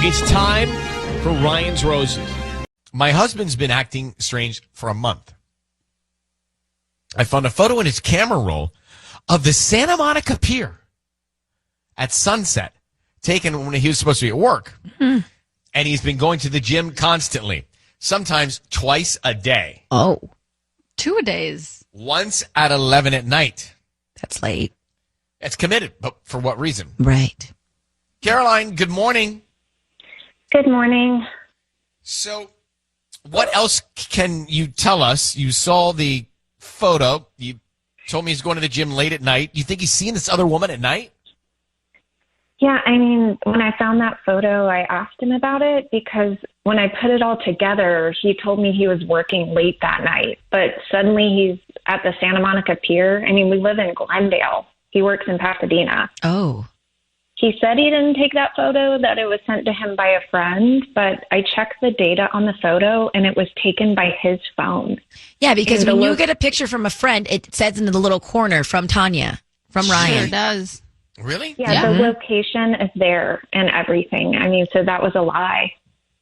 It's time for Ryan's Roses. My husband's been acting strange for a month. I found a photo in his camera roll of the Santa Monica Pier at sunset, taken when he was supposed to be at work. Mm-hmm. And he's been going to the gym constantly, sometimes twice a day. Oh. 2 days. Once at 11 at night. That's late. That's committed, but for what reason? Right. Caroline, good morning. Good morning. So, what else can you tell us? You saw the photo. You told me he's going to the gym late at night. You think he's seeing this other woman at night? Yeah, I mean, when I found that photo, I asked him about it because when I put it all together, he told me he was working late that night. But suddenly he's at the Santa Monica Pier. I mean, we live in Glendale. He works in Pasadena. Oh. He said he didn't take that photo, that it was sent to him by a friend, but I checked the data on the photo and it was taken by his phone. Yeah, because when you get a picture from a friend, it says in the little corner from Tanya, from Ryan. Sure does. Really? Yeah, the location is there and everything. I mean, so that was a lie.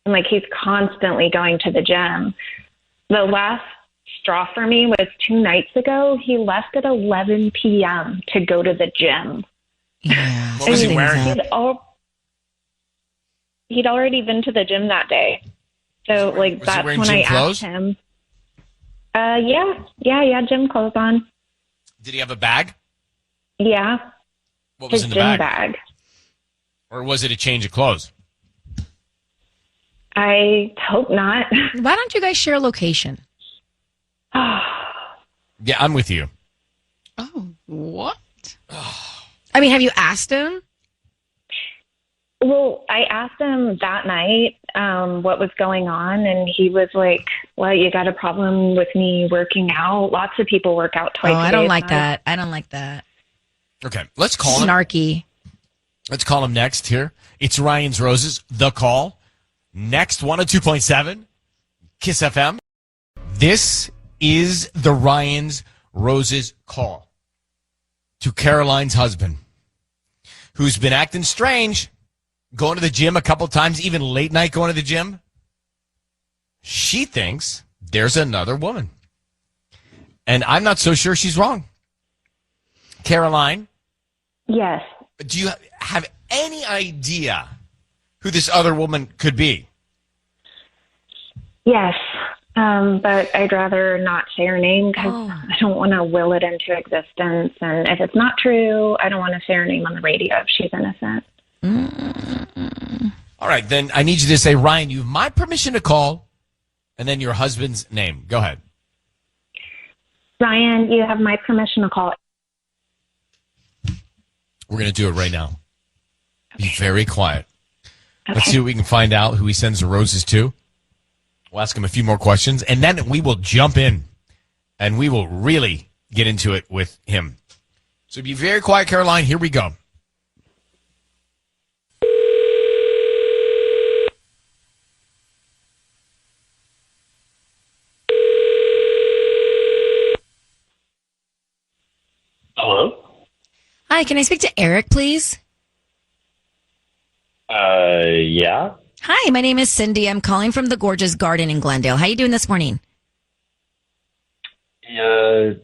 And like, he's constantly going to the gym. The last straw for me was 2 nights ago. He left at 11 p.m. to go to the gym. Yeah. What was he wearing? He'd already been to the gym that day. So, like, Was that's he wearing when gym I clothes? asked him. Yeah, gym clothes on. Did he have a bag? Yeah. What was His in the gym bag? bag. Or was it a change of clothes? I hope not. Why don't you guys share a location? Yeah, I'm with you. Oh, what? I mean, have you asked him? Well, I asked him that night what was going on, and he was like, well, you got a problem with me working out? Lots of people work out twice a day. I don't like that. I don't like that. Okay, let's call him. Snarky. Let's call him next here. It's Ryan's Roses, The Call. Next, 102.7, Kiss FM. This is the Ryan's Roses call to Caroline's husband, who's been acting strange, going to the gym a couple times, even late night going to the gym. She thinks there's another woman. And I'm not so sure she's wrong. Caroline? Yes. Do you have any idea who this other woman could be? Yes. But I'd rather not say her name because I don't want to will it into existence. And if it's not true, I don't want to say her name on the radio if she's innocent. All right, then I need you to say, Ryan, you have my permission to call, and then your husband's name. Go ahead. Ryan, you have my permission to call. We're going to do it right now. Be very quiet. Okay. Let's see what we can find out who he sends the roses to. We'll ask him a few more questions, and then we will jump in, and we will really get into it with him. So be very quiet, Caroline. Here we go. Hello? Hi, can I speak to Eric, please? Yeah. Hi, my name is Cindy. I'm calling from the gorgeous garden in Glendale. How you doing this morning? Yeah,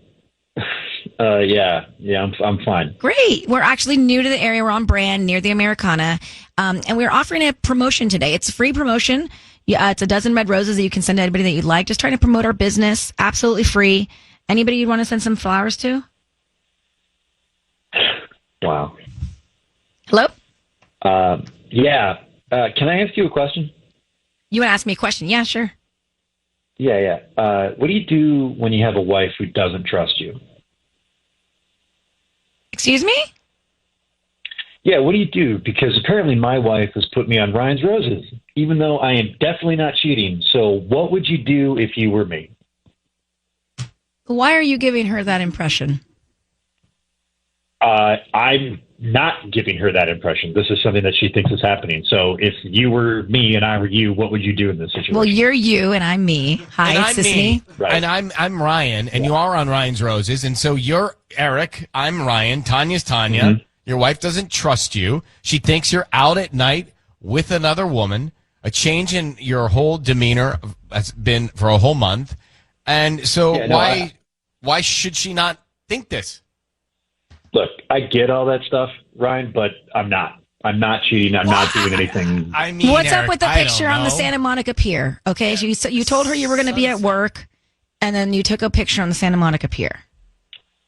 I'm fine. Great. We're actually new to the area. We're on brand near the Americana. And we're offering a promotion today. It's a free promotion. Yeah, it's a dozen red roses that you can send to anybody that you'd like. Just trying to promote our business. Absolutely free. Anybody you'd want to send some flowers to? Wow. Hello? Yeah. Can I ask you a question? You want to ask me a question? Yeah, sure. Yeah. What do you do when you have a wife who doesn't trust you? Excuse me? Yeah, what do you do? Because apparently my wife has put me on Ryan's Roses, even though I am definitely not cheating. So what would you do if you were me? Why are you giving her that impression? I'm not giving her that impression. This is something that she thinks is happening. So if you were me and I were you, what would you do in this situation? Well, you're you and I'm me. Hi, And I'm Sissy. me, Right. and I'm Ryan, and you are on Ryan's Roses, and so you're Eric. I'm Ryan. Tanya's Tanya. Mm-hmm. Your wife doesn't trust you. She thinks you're out at night with another woman, a change in your whole demeanor has been for a whole month. And so why should she not think this? Look, I get all that stuff, Ryan, but I'm not. I'm not cheating. I'm not doing anything. I mean, What's Eric, up with the I picture don't on the know. Santa Monica Pier? Okay, so you told her you were going to be at work, and then you took a picture on the Santa Monica Pier.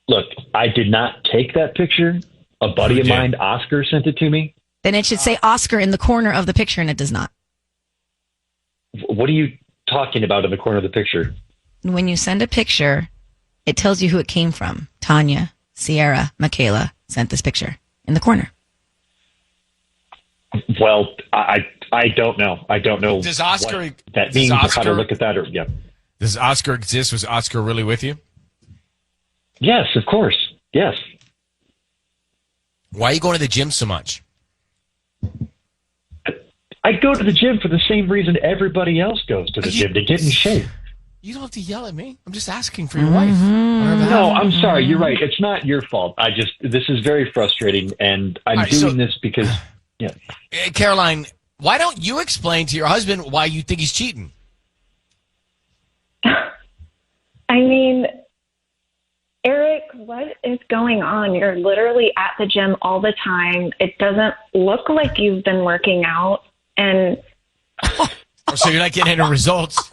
Look, I did not take that picture. A buddy of mine, Oscar, sent it to me. Then it should say Oscar in the corner of the picture, and it does not. What are you talking about in the corner of the picture? When you send a picture, it tells you who it came from. Tanya, Sierra, Michaela sent this picture in the corner. Well, I don't know. I don't know Does Oscar what that means or how to look at that. Does Oscar exist? Was Oscar really with you? Yes, of course. Yes. Why are you going to the gym so much? I go to the gym for the same reason everybody else goes to the gym, to get in shape. You don't have to yell at me. I'm just asking for your wife. No, I'm sorry. You're right. It's not your fault. This is very frustrating, and I'm doing this because, yeah. Caroline, why don't you explain to your husband why you think he's cheating? I mean, Eric, what is going on? You're literally at the gym all the time. It doesn't look like you've been working out. And So you're not getting any results?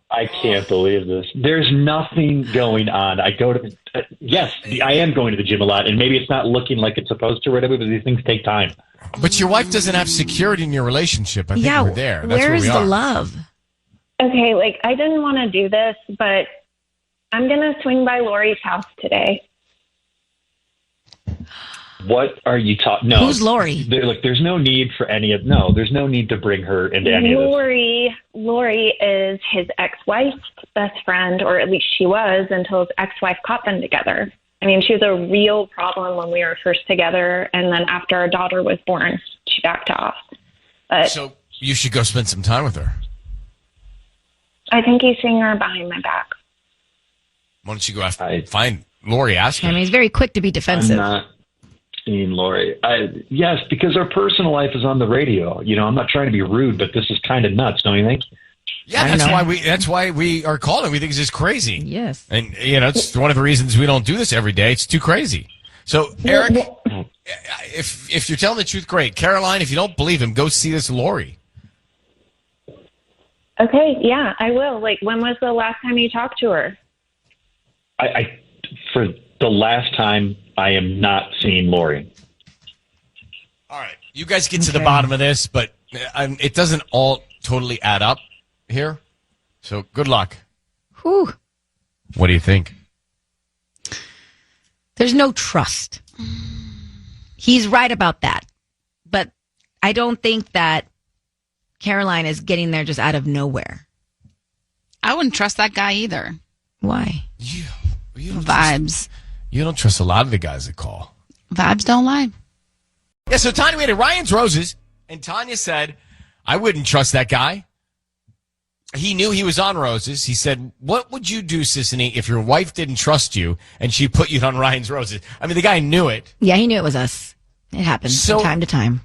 I can't believe this. There's nothing going on. I go to yes, I am going to the gym a lot, and maybe it's not looking like it's supposed to, right? But these things take time. But your wife doesn't have security in your relationship. I think we're there. That's where's where we the are. love? okay, like I didn't want to do this, but I'm going to swing by Lori's house today. What are you talking? No. Who's Lori? There's no need for any of. No, there's no need to bring her into any of this. Lori is his ex-wife's best friend, or at least she was until his ex-wife caught them together. I mean, she was a real problem when we were first together, and then after our daughter was born, she backed off. But So you should go spend some time with her. I think he's seeing her behind my back. Why don't you go find Lori, ask her. I mean, he's very quick to be defensive. I'm not seeing Lori. Yes, because our personal life is on the radio. You know, I'm not trying to be rude, but this is kind of nuts, don't you think? Yeah, that's why we are calling. We think it's just crazy. Yes. And, it's one of the reasons we don't do this every day. It's too crazy. So, Eric, if you're telling the truth, great. Caroline, if you don't believe him, go see this Lori. Okay, yeah, I will. Like, when was the last time you talked to her? For the last time, I am not seeing Lori. All right. You guys get to the bottom of this, but it doesn't all totally add up here. So good luck. Whew. What do you think? There's no trust. He's right about that. But I don't think that Caroline is getting there just out of nowhere. I wouldn't trust that guy either. Why? You don't Vibes. You don't trust a lot of the guys that call. Vibes don't lie. Yeah, so Tanya made it Ryan's Roses, and Tanya said, I wouldn't trust that guy. He knew he was on Roses. He said, what would you do, Sissany, if your wife didn't trust you and she put you on Ryan's Roses? I mean, the guy knew it. Yeah, he knew it was us. It happens from time to time.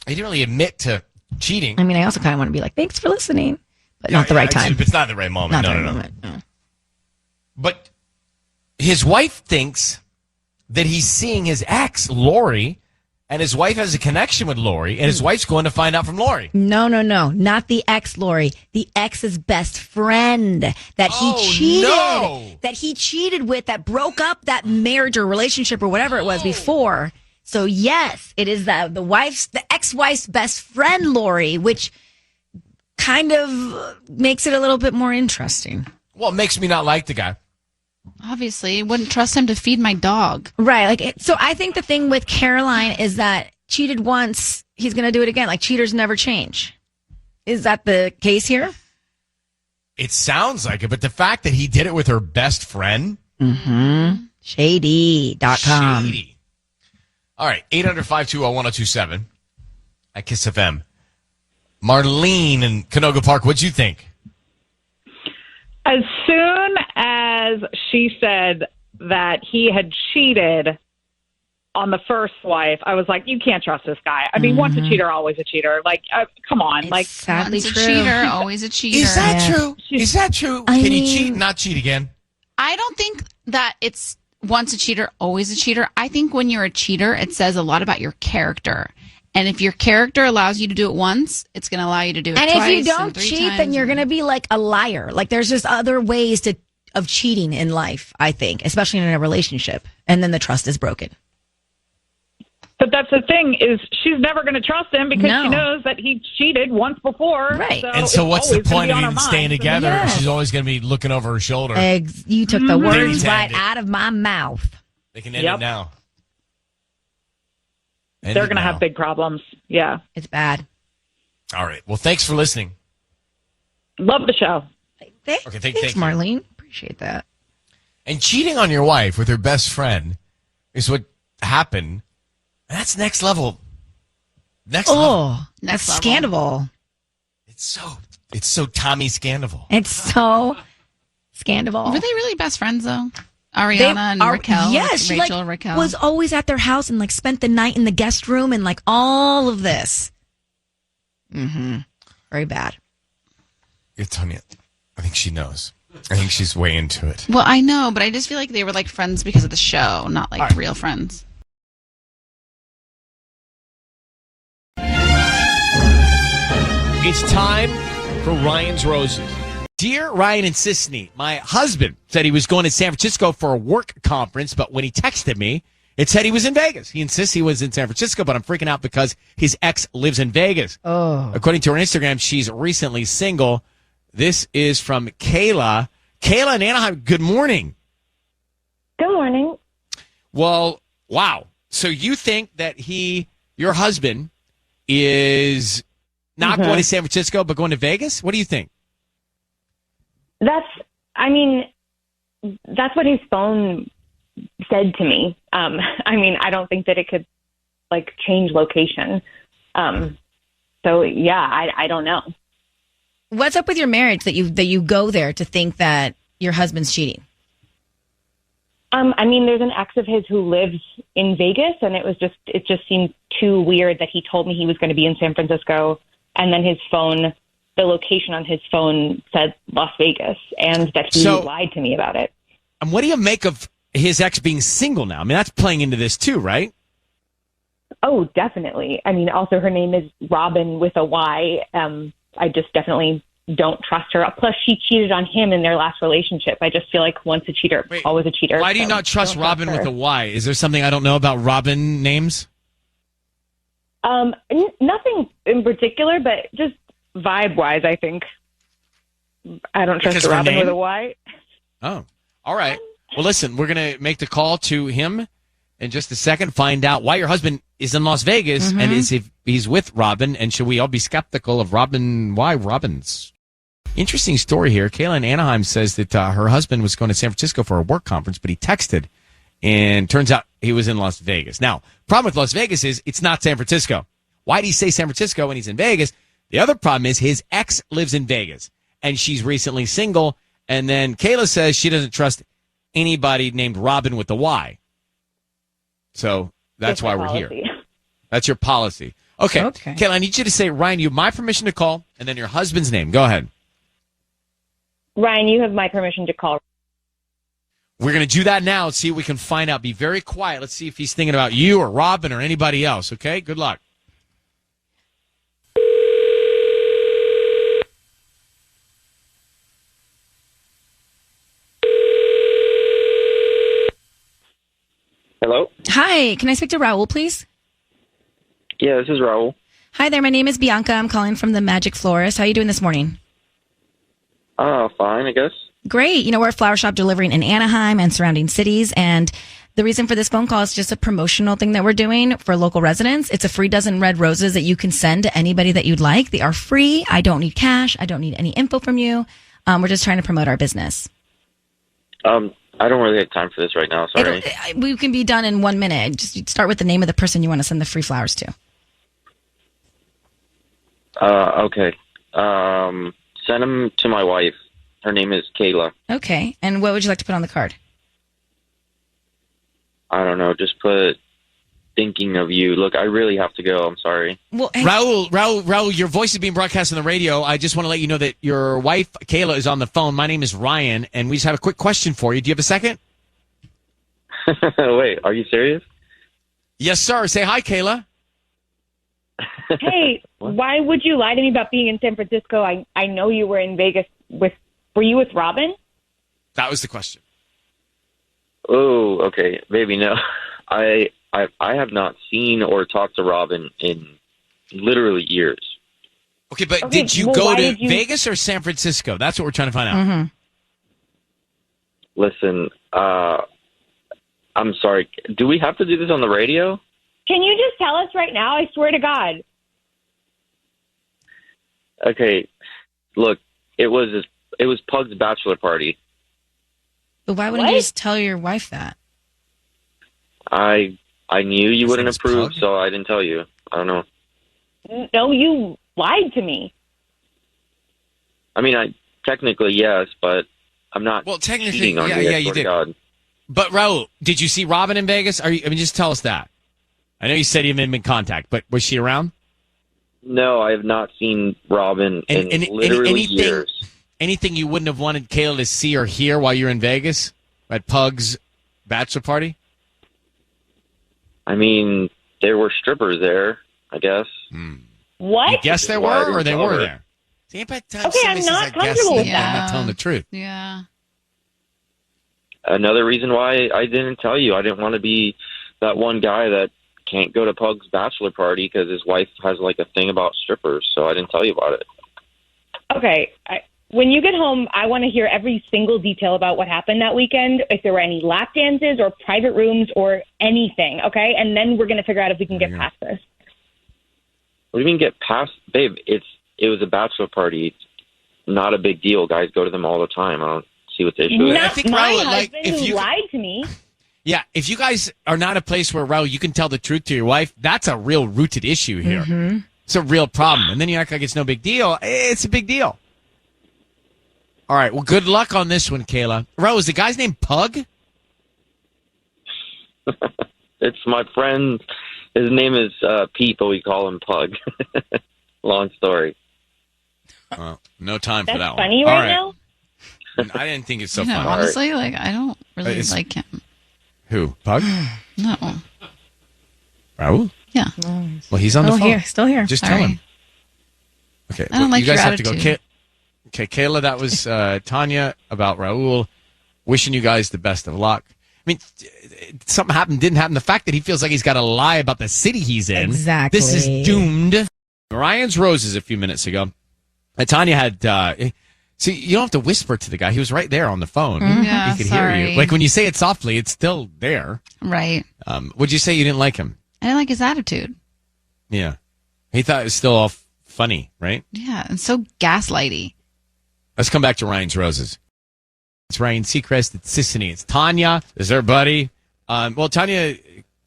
He didn't really admit to cheating. I mean, I also kind of want to be like, thanks for listening. But not the right time. It's not the right moment. Not the No. right moment. No. But his wife thinks that he's seeing his ex, Lori, and his wife has a connection with Lori, and his wife's going to find out from Lori. No. Not the ex, Lori. The ex's best friend that he cheated with, that broke up that marriage or relationship or whatever it was before. So yes, it is the ex-wife's best friend, Lori, which kind of makes it a little bit more interesting. Well, it makes me not like the guy. Obviously, wouldn't trust him to feed my dog. Right. So I think the thing with Caroline is that cheated once, he's going to do it again. Like, cheaters never change. Is that the case here? It sounds like it, but the fact that he did it with her best friend. Mm-hmm. Shady.com. Shady. All right. 800-520-1027 at Kiss FM. Marlene in Canoga Park, what'd you think? As soon as she said that he had cheated, on the first wife, I was like, you can't trust this guy. I mean, once a cheater, always a cheater. Like, come on. It's Like, sadly Once a true. cheater, always a cheater. Is that Yeah. true? Is that true? I Can you mean- cheat, not cheat again? I don't think that it's once a cheater, always a cheater. I think when you're a cheater, it says a lot about your character. And if your character allows you to do it once, it's going to allow you to do it And twice. if you don't and three cheat, times. then you're going to be like a liar. Like there's just other ways of cheating in life, I think, especially in a relationship. And then the trust is broken. but that's the thing is she's never going to trust him because No. she knows that he cheated once before. Right. And so it's what's the always gonna point be of on her even mind. staying So together? Yes. She's always going to be looking over her shoulder. You took the words Baby's right handed. out of my mouth. They can end Yep. it now. They're going to have big problems. Yeah. It's bad. All right. Well, thanks for listening. Love the show. Thanks, thank you. Marlene. Appreciate that. And cheating on your wife with her best friend is what happened. That's next level. Next level. Oh, Next that's level. scandal. It's so Tommy Scandival. It's so scandal. Were they really best friends, though? Ariana and Raquel? Yes, she Rachel, like, Raquel. was always at their house and like spent the night in the guest room and like all of this. Mm-hmm. Very bad. Yeah, Tanya, I think she knows. I think she's way into it. Well, I know, but I just feel like they were like friends because of the show, not like All right. real friends. It's time for Ryan's Roses. Dear Ryan and Sisney, my husband said he was going to San Francisco for a work conference, but when he texted me, it said he was in Vegas. He insists he was in San Francisco, but I'm freaking out because his ex lives in Vegas. Oh. According to her Instagram, she's recently single. This is from Kayla. Kayla in Anaheim, good morning. Good morning. Well, wow. So you think that your husband, is not going to San Francisco, but going to Vegas? What do you think? That's what his phone said to me. I don't think that it could like change location. So yeah, I don't know. What's up with your marriage that you go there to think that your husband's cheating? There's an ex of his who lives in Vegas, and it just seemed too weird that he told me he was going to be in San Francisco, and then the location on his phone said Las Vegas, and that he lied to me about it. And what do you make of his ex being single now? I mean, that's playing into this too, right? Oh, definitely. Also her name is Robin with a Y. I just definitely don't trust her. Plus, she cheated on him in their last relationship. I just feel like once a cheater, Wait, always a cheater. Why do you So not trust don't Robin her. with a Y? Is there something I don't know about Robin names? Nothing in particular, but just vibe-wise, I think. I don't trust Because of her Robin name? with a Y. Oh, all right. Well, listen, we're going to make the call to him in just a second, find out why your husband is in Las Vegas and if he's with Robin, and should we all be skeptical of Robin? Why Robin's? Interesting story here. Kayla in Anaheim says that her husband was going to San Francisco for a work conference, but he texted, and turns out he was in Las Vegas. Now, problem with Las Vegas is it's not San Francisco. Why did he say San Francisco when he's in Vegas? The other problem is his ex lives in Vegas, and she's recently single, and then Kayla says she doesn't trust anybody named Robin with a Y. So that's why we're here. That's your policy. Okay. Kayla, I need you to say, Ryan, you have my permission to call, and then your husband's name. Go ahead. Ryan, you have my permission to call. We're going to do that now and see what we can find out. Be very quiet. Let's see if he's thinking about you or Robin or anybody else, okay? Good luck. Hello? Hi, can I speak to Raul, please? Yeah, this is Raul. Hi there, my name is Bianca. I'm calling from the Magic Florist. How are you doing this morning? Fine, I guess. Great. We're a flower shop delivering in Anaheim and surrounding cities. And the reason for this phone call is just a promotional thing that we're doing for local residents. It's a free dozen red roses that you can send to anybody that you'd like. They are free. I don't need cash. I don't need any info from you. We're just trying to promote our business. I don't really have time for this right now, sorry. We can be done in 1 minute. Just start with the name of the person you want to send the free flowers to. Okay. Send them to my wife. Her name is Kayla. Okay. And what would you like to put on the card? I don't know, just put thinking of you. Look, I really have to go. I'm sorry. Well, hey, Raul, your voice is being broadcast on the radio. I just want to let you know that your wife, Kayla, is on the phone. My name is Ryan, and we just have a quick question for you. Do you have a second? Wait, are you serious? Yes, sir. Say hi, Kayla. Hey, why would you lie to me about being in San Francisco? I know you were in Vegas were you with Robin? That was the question. Oh, okay. Maybe no. I have not seen or talked to Robin in literally years. Okay, but Okay, did you well, go why to did you- Vegas or San Francisco? That's what we're trying to find out. Listen, I'm sorry. Do we have to do this on the radio? Can you just tell us right now? I swear to God. Okay. Look, it was Pug's bachelor party. but why wouldn't What? you just tell your wife that? I knew you His wouldn't name's approve, Pug? so I didn't tell you. I don't know. No, you lied to me. I mean, technically yes, but I'm not. Well, technically, cheating on yeah, you, I yeah, you swear to did. God. But Raul, did you see Robin in Vegas? Just tell us that. I know you said you haven't been in contact, but was she around? No, I have not seen Robin in literally years. Anything you wouldn't have wanted Kayla to see or hear while you're in Vegas at Pug's bachelor party? I mean, there were strippers there, I guess. What? You guess there Why I were, didn't or they tell were her. there? See, by the time Okay, somebody I'm says, not I guess, comfortable with they're that. not telling the truth. Yeah. Another reason why I didn't tell you, I didn't want to be that one guy that can't go to Pug's bachelor party because his wife has like a thing about strippers, so I didn't tell you about it. Okay. When you get home, I want to hear every single detail about what happened that weekend, if there were any lap dances or private rooms or anything, okay? And then we're going to figure out if we can get past this. What do you mean get past, babe? It was a bachelor party. It's not a big deal. Guys go to them all the time. I don't see what the issue is. I Not think, my Raul, like, husband if who you- lied to me. Yeah, if you guys are not a place where, Raul, you can tell the truth to your wife, that's a real rooted issue here. It's a real problem. And then you act like it's no big deal. It's a big deal. All right, well, good luck on this one, Kayla. Raul, is the guy's name Pug? It's my friend. His name is Pete, but we call him Pug. Long story. No time That's for that funny one. right All now? I didn't think it's so You know, funny. honestly, like I don't really It's- like him. Who? Pug? No. Raul? Yeah. Well, he's on the phone. Still here. Just tell Sorry. him. Okay, I don't like you guys your have to go. attitude. Okay, Kayla, that was Tanya about Raul. Wishing you guys the best of luck. I mean, something happened, didn't happen. The fact that he feels like he's got to lie about the city he's in. Exactly. This is doomed. Ryan's Roses a few minutes ago. Tanya had. See, you don't have to whisper to the guy. He was right there on the phone. Yeah, he could hear sorry. you. Like when you say it softly, it's still there. Right. Would you say you didn't like him? I didn't like his attitude. Yeah. He thought it was still all funny, right? Yeah, and so gaslighty. Let's come back to Ryan's Roses. It's Ryan Seacrest. It's Sissany. It's Tanya. Is her buddy. Well, Tanya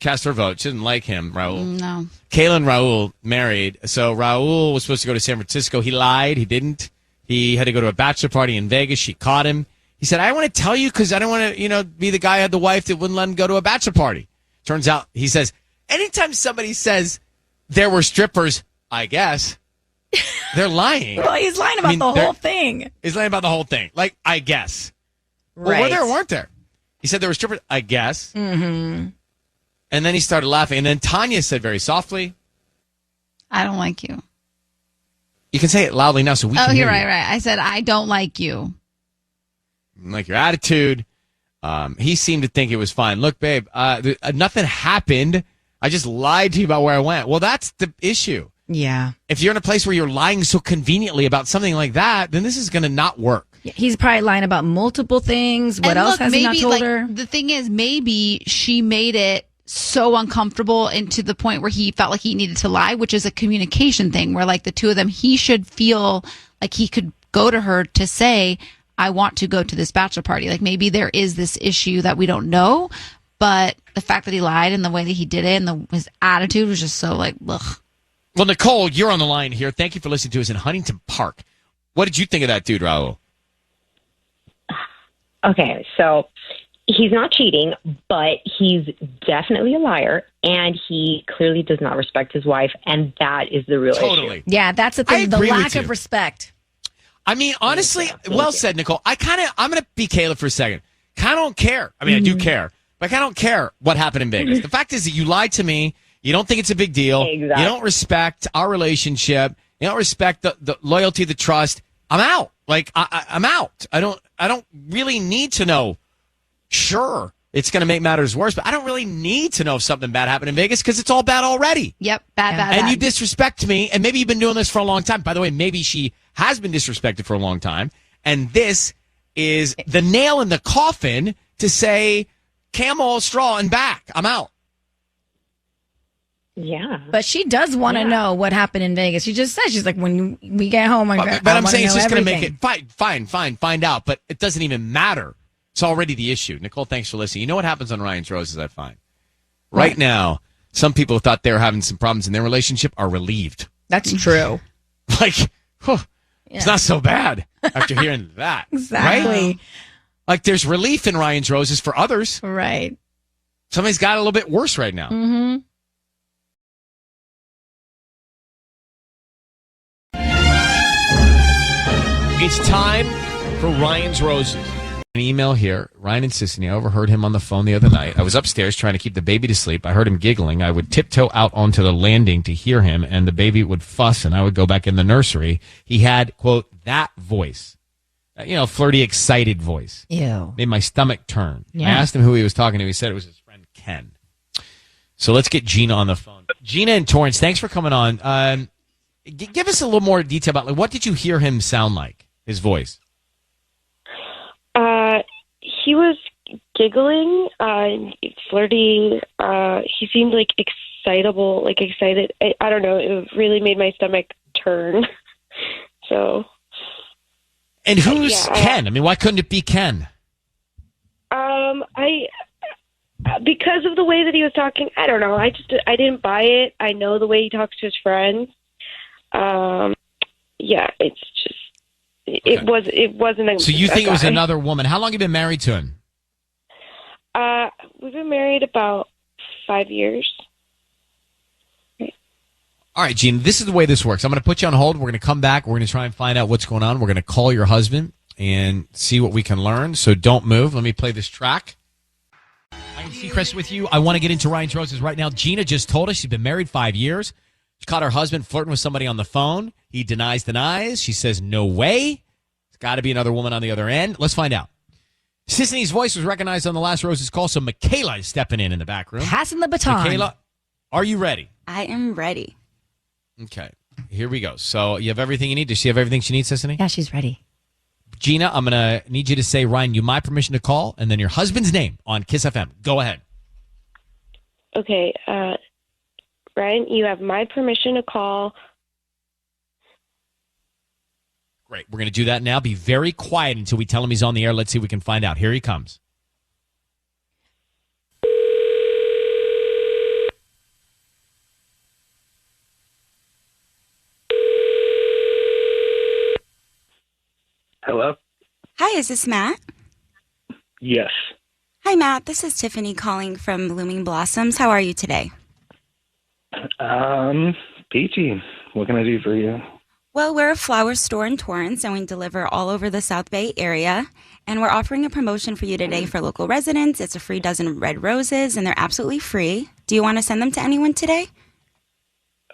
cast her vote. She didn't like him, Raul. No. Kayla and Raul married. So Raul was supposed to go to San Francisco. He lied. He didn't. He had to go to a bachelor party in Vegas. She caught him. He said, I want to tell you because I don't want to, be the guy who had the wife that wouldn't let him go to a bachelor party. Turns out, he says, anytime somebody says there were strippers, I guess, they're lying. Well, he's lying about the whole thing. He's lying about the whole thing. Like, I guess. Well, Right. were there or weren't there? He said there were strippers, I guess. Mm-hmm. And then he started laughing. And then Tanya said very softly, I don't like you. you can say it loudly now so we can Oh, hear you're you. right. I said, I don't like you. Like your attitude. He seemed to think it was fine. Look, babe, nothing happened. I just lied to you about where I went. Well, that's the issue. Yeah. If you're in a place where you're lying so conveniently about something like that, then this is going to not work. He's probably lying about multiple things. What And else look, has he not maybe, told like, her? The thing is, maybe she made it so uncomfortable and to the point where he felt like he needed to lie, which is a communication thing where like the two of them, he should feel like he could go to her to say, I want to go to this bachelor party. Like maybe there is this issue that we don't know, but the fact that he lied and the way that he did it and his attitude was just so like, ugh. Well, Nicole, you're on the line here. Thank you for listening to us in Huntington Park. What did you think of that dude, Raul? Okay, so he's not cheating, but he's definitely a liar, and he clearly does not respect his wife, and that is the real issue. Yeah, that's the thing. The lack of respect. I mean, honestly, well said, Nicole. I'm going to be Kayla for a second. I don't care. I mean, I do care, but I don't care what happened in Vegas. The fact is that you lied to me. You don't think it's a big deal. Exactly. You don't respect our relationship. You don't respect the loyalty, the trust. I'm out. Like, I'm out. I don't really need to know. Sure, it's going to make matters worse, but I don't really need to know if something bad happened in Vegas because it's all bad already. Yep, bad. And you disrespect me, and maybe you've been doing this for a long time. By the way, maybe she has been disrespected for a long time, and this is the nail in the coffin to say, camel, straw, and back. I'm out. Yeah. But she does want to know what happened in Vegas. She just says, she's like, when we get home, but I'm saying it's just going to make it fine, find out, but it doesn't even matter. It's already the issue. Nicole, thanks for listening. You know what happens on Ryan's Roses, I find? Right now, some people who thought they were having some problems in their relationship are relieved. That's true. Like, it's not so bad after hearing that. Exactly. Right? Like, there's relief in Ryan's Roses for others. Right. Somebody's got it a little bit worse right now. Mm-hmm. It's time for Ryan's Roses. An email here. Ryan and Sissany, I overheard him on the phone the other night. I was upstairs trying to keep the baby to sleep. I heard him giggling. I would tiptoe out onto the landing to hear him, and the baby would fuss, and I would go back in the nursery. He had, quote, that voice. Flirty, excited voice. Ew. Made my stomach turn. Yeah. I asked him who he was talking to. He said it was his friend Ken. So let's get Gina on the phone. Gina and Torrance, thanks for coming on. Give us a little more detail about, what did you hear him sound like, his voice? He was giggling, flirty. He seemed like excited. I don't know. It really made my stomach turn. So. And who's Ken? I mean, why couldn't it be Ken? Because of the way that he was talking, I don't know. I didn't buy it. I know the way he talks to his friends. It's just. It wasn't. So you think it was another woman? How long have you been married to him? We've been married about 5 years. All right, Gina, this is the way this works. I'm going to put you on hold. We're going to come back. We're going to try and find out what's going on. We're going to call your husband and see what we can learn. So don't move. Let me play this track. Ryan Seacrest with you. I want to get into Ryan's Roses right now. Gina just told us she's been married 5 years. She caught her husband flirting with somebody on the phone. He denies. She says, no way. It's got to be another woman on the other end. Let's find out. Sissany's voice was recognized on the last Roses call, so Michaela is stepping in the back room. Passing the baton. Michaela, are you ready? I am ready. Okay, here we go. So you have everything you need? Does she have everything she needs, Sissany? Yeah, she's ready. Gina, I'm going to need you to say, Ryan, you my permission to call, and then your husband's name on Kiss FM. Go ahead. Okay, Ryan, you have my permission to call. Great. We're going to do that now. Be very quiet until we tell him he's on the air. Let's see if we can find out. Here he comes. Hello? Hi, is this Matt? Yes. Hi, Matt. This is Tiffany calling from Blooming Blossoms. How are you today? Peachy. What can I do for you? Well, we're a flower store in Torrance, and we deliver all over the South Bay area. And we're offering a promotion for you today for local residents. It's a free dozen red roses, and they're absolutely free. Do you want to send them to anyone today?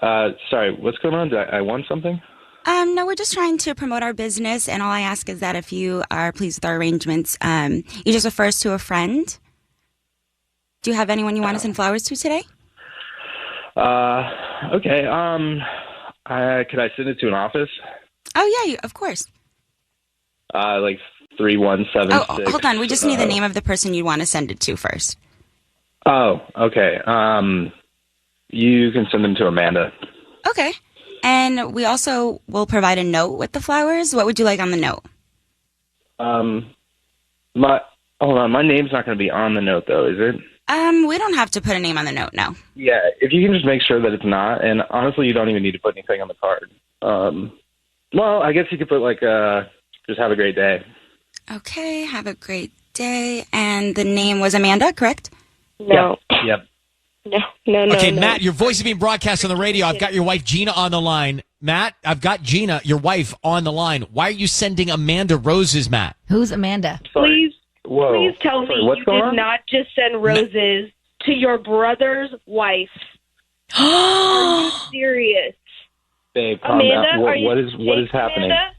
Sorry, what's going on? I want something? No, we're just trying to promote our business, and all I ask is that if you are pleased with our arrangements, you just refer us to a friend. Do you have anyone you want to send flowers to today? Okay. Could I send it to an office? Oh, yeah, of course. Like 3176. Oh, hold on. We just need the name of the person you want to send it to first. Oh, okay. You can send them to Amanda. Okay. And we also will provide a note with the flowers. What would you like on the note? Hold on. My name's not going to be on the note, though, is it? We don't have to put a name on the note, no. Yeah, if you can just make sure that it's not. And honestly, you don't even need to put anything on the card. Well, I guess you could put, just have a great day. Okay, have a great birthday, and the name was Amanda, correct? No. Yep. No. Okay, no. Matt, your voice is being broadcast on the radio. I've got your wife, Gina, on the line. Matt, I've got Gina, your wife, on the line. Why are you sending Amanda roses, Matt? Who's Amanda? Please tell me What's you going did on? not just send roses to your brother's wife. Are you serious? Babe, calm Amanda, down. What is Jake's happening? Amanda?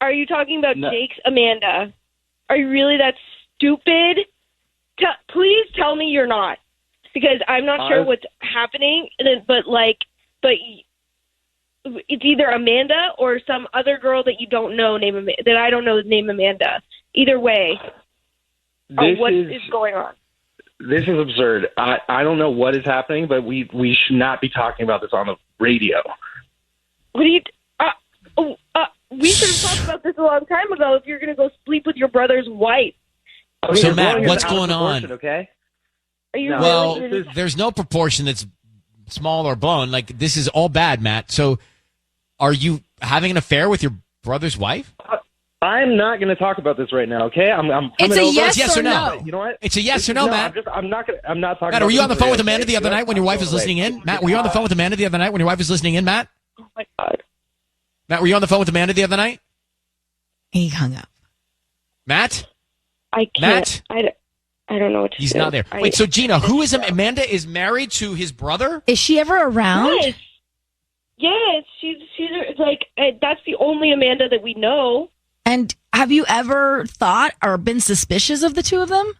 Are you talking about No. Jake's Amanda? Are you really that stupid? Please tell me you're not, because I'm not sure what's happening. But it's either Amanda or some other girl that you don't know that I don't know named Amanda. Either way, what is going on? This is absurd. I don't know what is happening, but we should not be talking about this on the radio. What do you? We should have talked about this a long time ago. If you're going to go sleep with your brother's wife, Okay, So, you're Matt, blowing what's this out of going on? proportion, Okay. are you No. Well, really? there's no proportion that's small or blown. Like, this is all bad, Matt. So, are you having an affair with your brother's wife? I'm not going to talk about this right now. Okay. I'm It's coming a over. yes Yes or or no? no. You know what? It's a yes or no, Matt. I'm not talking. Matt, about were you on the this phone with today, Amanda the okay? other night when your wife was listening in? Matt, were you on the phone with Amanda the other night when your wife was listening in, Matt? Oh my God. Matt, were you on the phone with Amanda the other night? He hung up. Matt? I can't. I don't know what to He's do. not there. Wait, so Gina, who is Amanda is married to his brother? Is she ever around? Yes, she's like that's the only Amanda that we know. And have you ever thought or been suspicious of the two of them?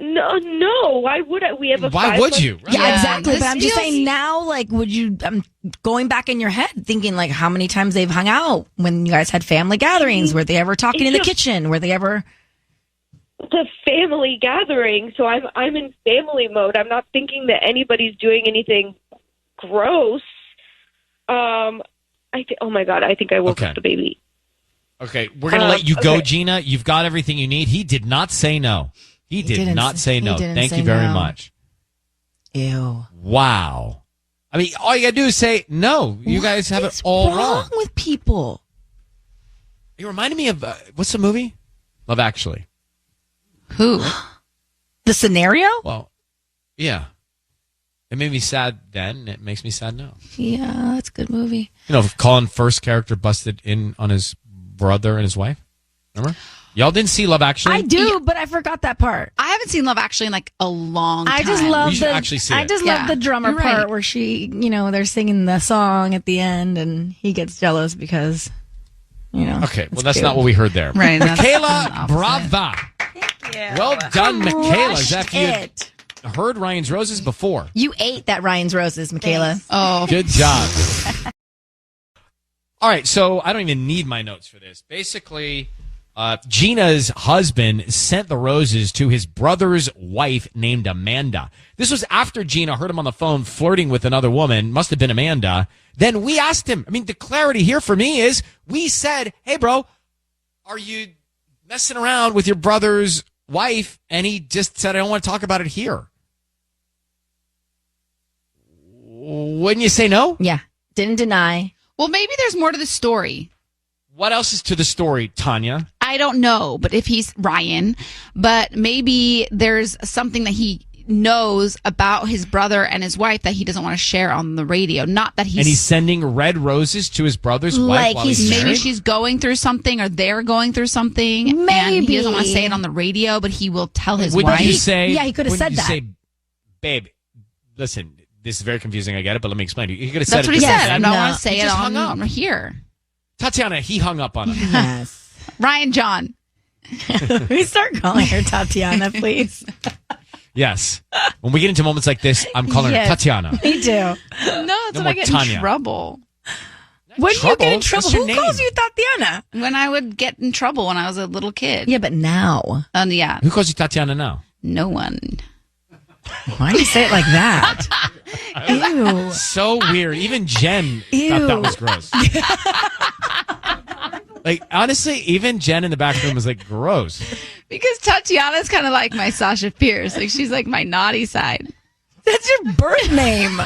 No. Why would I? We have a. Why would you? Right. Yeah, exactly. this But I'm just feels- saying now, like, would you, I'm going back in your head thinking, like, how many times they've hung out when you guys had family gatherings? Were they ever talking in the kitchen? Were they ever? It's a family gathering, so I'm in family mode. I'm not thinking that anybody's doing anything gross. Oh my God, I think I woke up the baby. Okay, we're going to let you go, okay. Gina. You've got everything you need. He did not say no. He did not say no. Thank you very much. Ew. Wow. I mean, all you got to do is say no. You guys have it all wrong. with people? You reminded me of, what's the movie? Love Actually. Who? The scenario? Well, yeah. It made me sad then. It makes me sad now. Yeah, that's a good movie. You know, Colin First character busted in on his brother and his wife. Remember? Y'all didn't see Love Actually? I do, but I forgot that part. I haven't seen Love Actually in like a long time. I just love You should the. actually see I it. just love the drummer you're right. part where she, they're singing the song at the end, and he gets jealous because, Okay, well, it's that's cute. not what we heard there. Right, that's Michaela, the opposite. brava. Yeah. Well done, Michaela. Crushed After you had it. heard Ryan's Roses before. You ate that Ryan's Roses, Michaela. Oh, Good job. All right, so I don't even need my notes for this. Basically, Gina's husband sent the roses to his brother's wife named Amanda. This was after Gina heard him on the phone flirting with another woman. Must have been Amanda. Then we asked him. I mean, the clarity here for me is we said, hey, bro, are you messing around with your brother's wife? And he just said, I don't want to talk about it here. Wouldn't you say no? Yeah, didn't deny. well, maybe there's more to the story. What else is to the story, Tanya? I don't know, but if he's Ryan, but maybe there's something that he knows about his brother and his wife that he doesn't want to share on the radio. Not that And he's sending red roses to his brother's wife Like while he's he's maybe married? she's going through something or they're going through something and he doesn't want to say it on the radio, but he will tell his Wouldn't wife. you say? Yeah, he could have wouldn't said you that. Say, babe, listen, this is very confusing. I get it, but let me explain to you. He could have That's said what it he different said. I thing. don't No. want to say He it just hung up. on here. Tatiana, he hung up on her. Yes. Ryan John. We start calling her Tatiana, please. Yes. When we get into moments like this, I'm calling Yes. her Tatiana. Me too. No, that's No when more I get Tanya. in trouble. When do you get in trouble? Trouble? What's your Who calls name? you Tatiana? When I would get in trouble when I was a little kid. Yeah, but now. Yeah. Who calls you Tatiana now? No one. Why do you say it like that? Ew. So weird. Even Jen thought Ew. that was gross. Like, honestly, even Jen in the back room was like, gross. Because Tatiana's kind of like my Sasha Fierce. Like, she's like my naughty side. That's your birth name.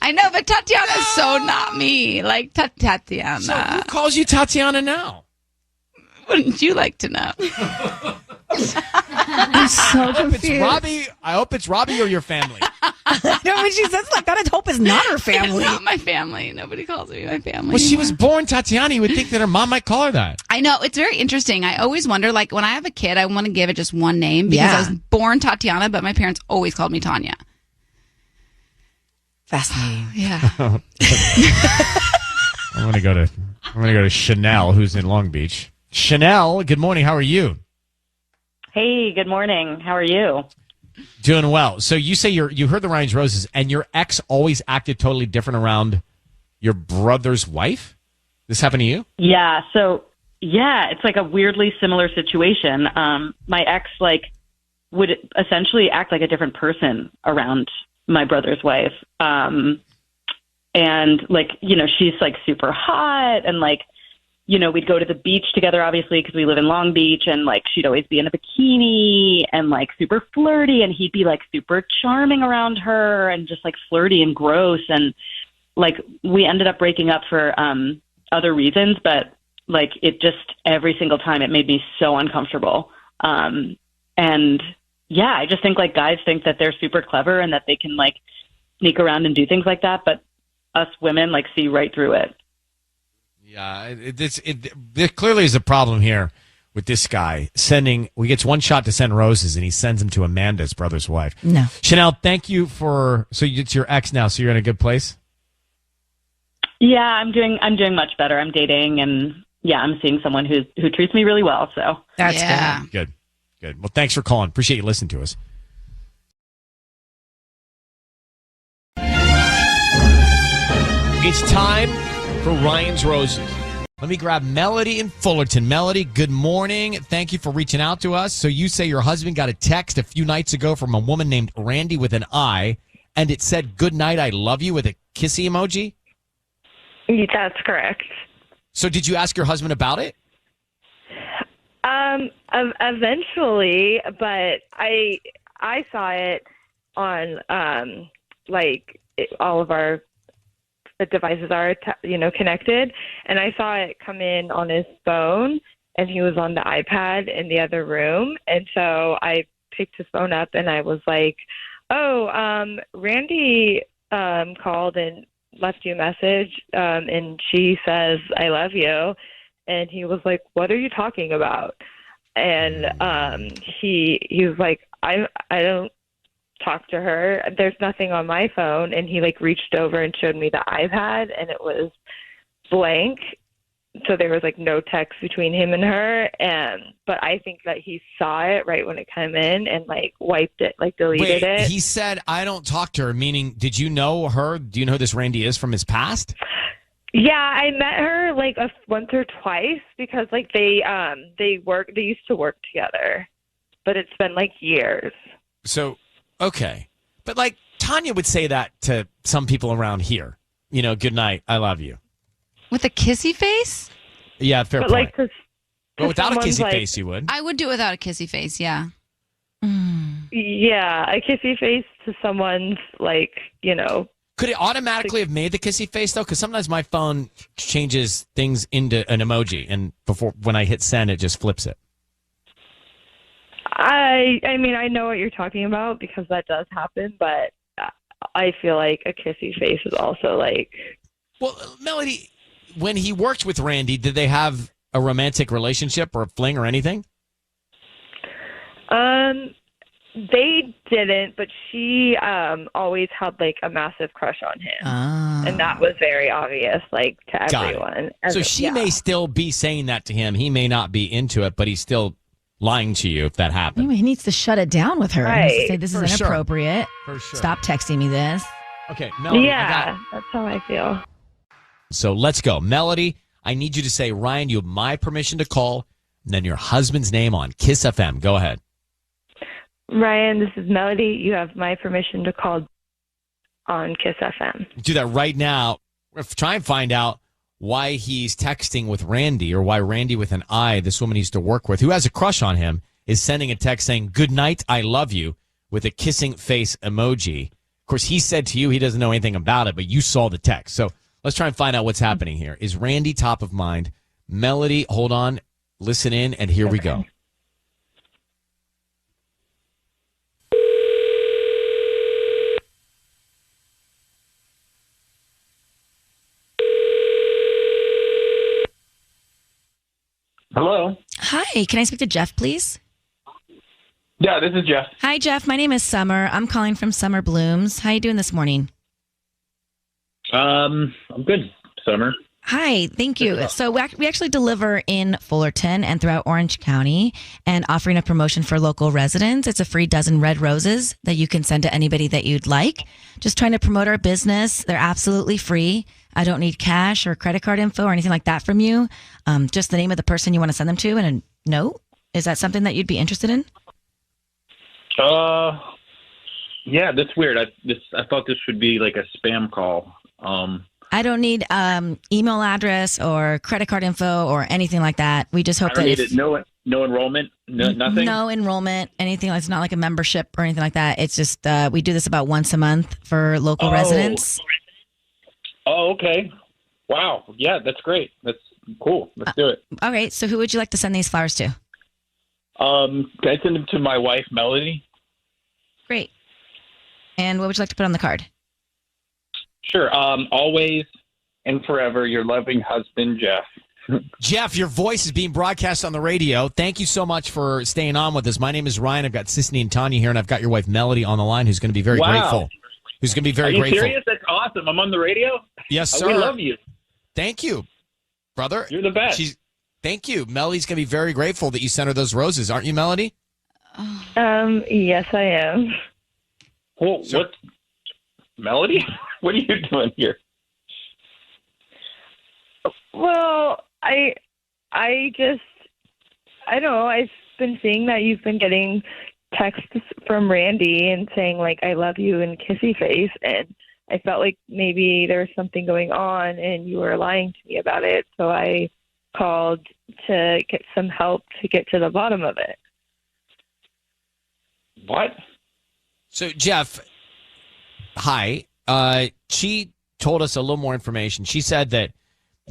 I know, but Tatiana's so not me. Like, Tatiana. So who calls you Tatiana now? Wouldn't you like to know? I'm so confused. I hope it's Robbie or your family. No, when she says like that, I hope it's not her family. It's not my family. Nobody calls me my family. Well, she was born Tatiana. You would think that her mom might call her that. I know. It's very interesting. I always wonder, like, when I have a kid, I want to give it just one name because I was born Tatiana, but my parents always called me Tanya. Fascinating. Yeah. I'm gonna go to Chanel, who's in Long Beach. Chanel, good morning. How are you? Hey, good morning. How are you? Doing well. So you say you heard the Ryan's Roses, and your ex always acted totally different around your brother's wife? This happened to you? Yeah. So, yeah, it's like a weirdly similar situation. My ex, would essentially act like a different person around my brother's wife. And, she's, super hot and, we'd go to the beach together, obviously, because we live in Long Beach, and she'd always be in a bikini and super flirty, and he'd be super charming around her and just flirty and gross. And we ended up breaking up for other reasons, but it just every single time it made me so uncomfortable. And yeah, I just think guys think that they're super clever and that they can sneak around and do things like that, but us women see right through it. Yeah, there clearly is a problem here with this guy we gets one shot to send roses, and he sends them to Amanda's brother's wife. No. Chanel, thank you so it's your ex now, so you're in a good place? Yeah, I'm doing much better. I'm dating, and yeah, I'm seeing someone who treats me really well, so. That's good. Good. Well, thanks for calling. Appreciate you listening to us. It's time for Ryan's Roses. Let me grab Melody in Fullerton. Melody, good morning. Thank you for reaching out to us. So you say your husband got a text a few nights ago from a woman named Randy with an I, and it said, "Good night, I love you," with a kissy emoji? That's correct. So did you ask your husband about it? Eventually, but I saw it on all of our devices are connected, and I saw it come in on his phone, and he was on the iPad in the other room, and so I picked his phone up, and I was like, "Oh, Randy called and left you a message, and she says I love you," and he was like, "What are you talking about?" And he was like, I don't talk to her. There's nothing on my phone. And he reached over and showed me the iPad, and it was blank. So there was no text between him and her. But I think that he saw it right when it came in and wiped it, deleted it. He said, "I don't talk to her," meaning, did you know her? Do you know who this Randy is from his past? Yeah, I met her once or twice because they used to work together, but it's been years. So, okay. But Tanya would say that to some people around here, "Good night, I love you." With a kissy face? Yeah, fair point. But without a kissy someone's face, you would. I would do it without a kissy face, yeah. Yeah, a kissy face to someone's Could it automatically have made the kissy face, though? Because sometimes my phone changes things into an emoji, and when I hit send, it just flips it. I mean, I know what you're talking about because that does happen, but I feel like a kissy face is also Well, Melody, when he worked with Randy, did they have a romantic relationship or a fling or anything? They didn't, but she always had a massive crush on him, and that was very obvious, to everyone. So she may still be saying that to him. He may not be into it, but he's still lying to you if that happened. He needs to shut it down with her. Right. He needs to say, "This is inappropriate. For sure. Stop texting me this." Okay, Melody. Yeah, that's how I feel. So let's go, Melody. I need you to say, "Ryan, you have my permission to call," and then your husband's name on Kiss FM. Go ahead. Ryan, this is Melody. You have my permission to call on Kiss FM. Do that right now. Try and find out why he's texting with Randy, or why Randy with an I, this woman he used to work with, who has a crush on him, is sending a text saying, "Good night, I love you," with a kissing face emoji. Of course, he said to you he doesn't know anything about it, but you saw the text. So let's try and find out what's happening here. Is Randy top of mind? Melody, hold on. Listen in, and here we go. Hello. Hi, can I speak to Jeff, please? Yeah, this is Jeff. Hi, Jeff. My name is Summer. I'm calling from Summer Blooms. How you doing this morning? I'm good, Summer. Hi, thank you. So we actually deliver in Fullerton and throughout Orange County and offering a promotion for local residents. It's a free dozen red roses that you can send to anybody that you'd like. Just trying to promote our business. They're absolutely free. I don't need cash or credit card info or anything like that from you. Just the name of the person you want to send them to and a note. Is that something that you'd be interested in? Yeah, that's weird. I thought this would be like a spam call. I don't need email address or credit card info or anything like that. We just hope I don't that need it. No enrollment, nothing. No enrollment, anything. It's not like a membership or anything like that. It's just we do this about once a month for local residents. Oh, okay. Wow. Yeah, that's great. That's cool. Let's do it. Okay, so who would you like to send these flowers to? Can I send them to my wife, Melody? Great. And what would you like to put on the card? Sure. Always and forever, your loving husband, Jeff. Jeff, your voice is being broadcast on the radio. Thank you so much for staying on with us. My name is Ryan. I've got Sisney and Tanya here, and I've got your wife, Melody, on the line, who's going to be very grateful. Who's going to be very Are you grateful. serious? That's awesome. I'm on the radio? Yes, sir. We love you. Thank you, brother. You're the best. Thank you. Melody's going to be very grateful that you sent her those roses. Aren't you, Melody? Yes, I am. Well, what? Melody? What are you doing here? Well, I don't know. I've been seeing that you've been getting texts from Randy and saying like I love you and kissy face, and I felt like maybe there was something going on and you were lying to me about it. So I called to get some help to get to the bottom of it. What? So, Jeff, hi. She told us a little more information. She said that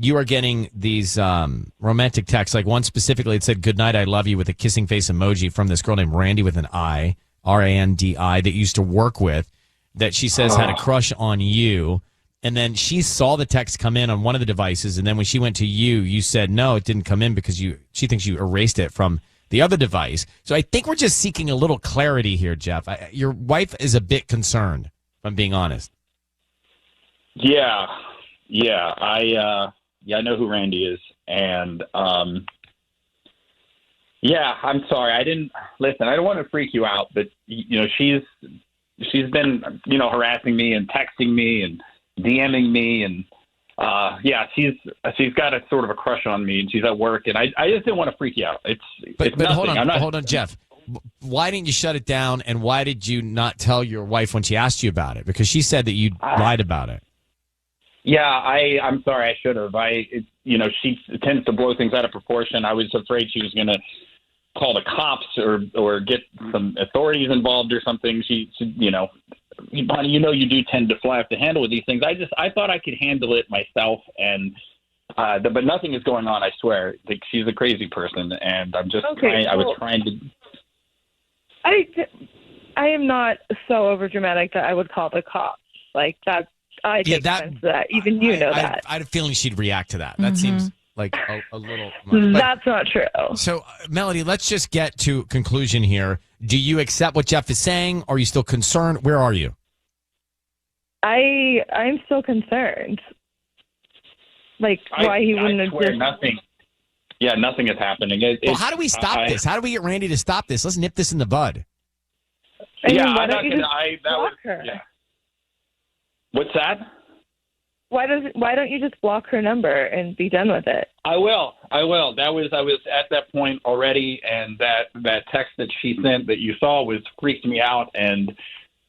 you are getting these romantic texts, like one specifically, it said, "Good night, I love you," with a kissing face emoji from this girl named Randy with an I, Randi, that you used to work with, that she says had a crush on you. And then she saw the text come in on one of the devices, and then when she went to you, you said, no, it didn't come in because she thinks you erased it from the other device. So I think we're just seeking a little clarity here, Jeff. Your wife is a bit concerned, if I'm being honest. Yeah. I know who Randy is, and I'm sorry. I didn't listen. I don't want to freak you out, but she's been harassing me and texting me and DMing me, and she's got a sort of a crush on me, and she's at work, and I just didn't want to freak you out. It's nothing. Hold on, Jeff. Why didn't you shut it down, and why did you not tell your wife when she asked you about it? Because she said that you lied about it. Yeah, I'm sorry. I should have. She tends to blow things out of proportion. I was afraid she was going to call the cops or get some authorities involved or something. Bonnie, you do tend to fly off the handle with these things. I thought I could handle it myself, and but nothing is going on. I swear. Like, she's a crazy person, and I'm just trying. I was trying to. I am not so overdramatic that I would call the cops. Like that. I take offense to that. Even that. I had a feeling she'd react to that. That seems like a little much. That's not true. So, Melody, let's just get to conclusion here. Do you accept what Jeff is saying? Or are you still concerned? Where are you? I'm still concerned. Like, why he wouldn't have just... nothing. Yeah, nothing is happening. How do we stop this? How do we get Randy to stop this? Let's nip this in the bud. Why don't you just block her? Yeah. What's that? Why don't you just block her number and be done with it? I will. I was at that point already, and that text that she sent that you saw freaked me out, and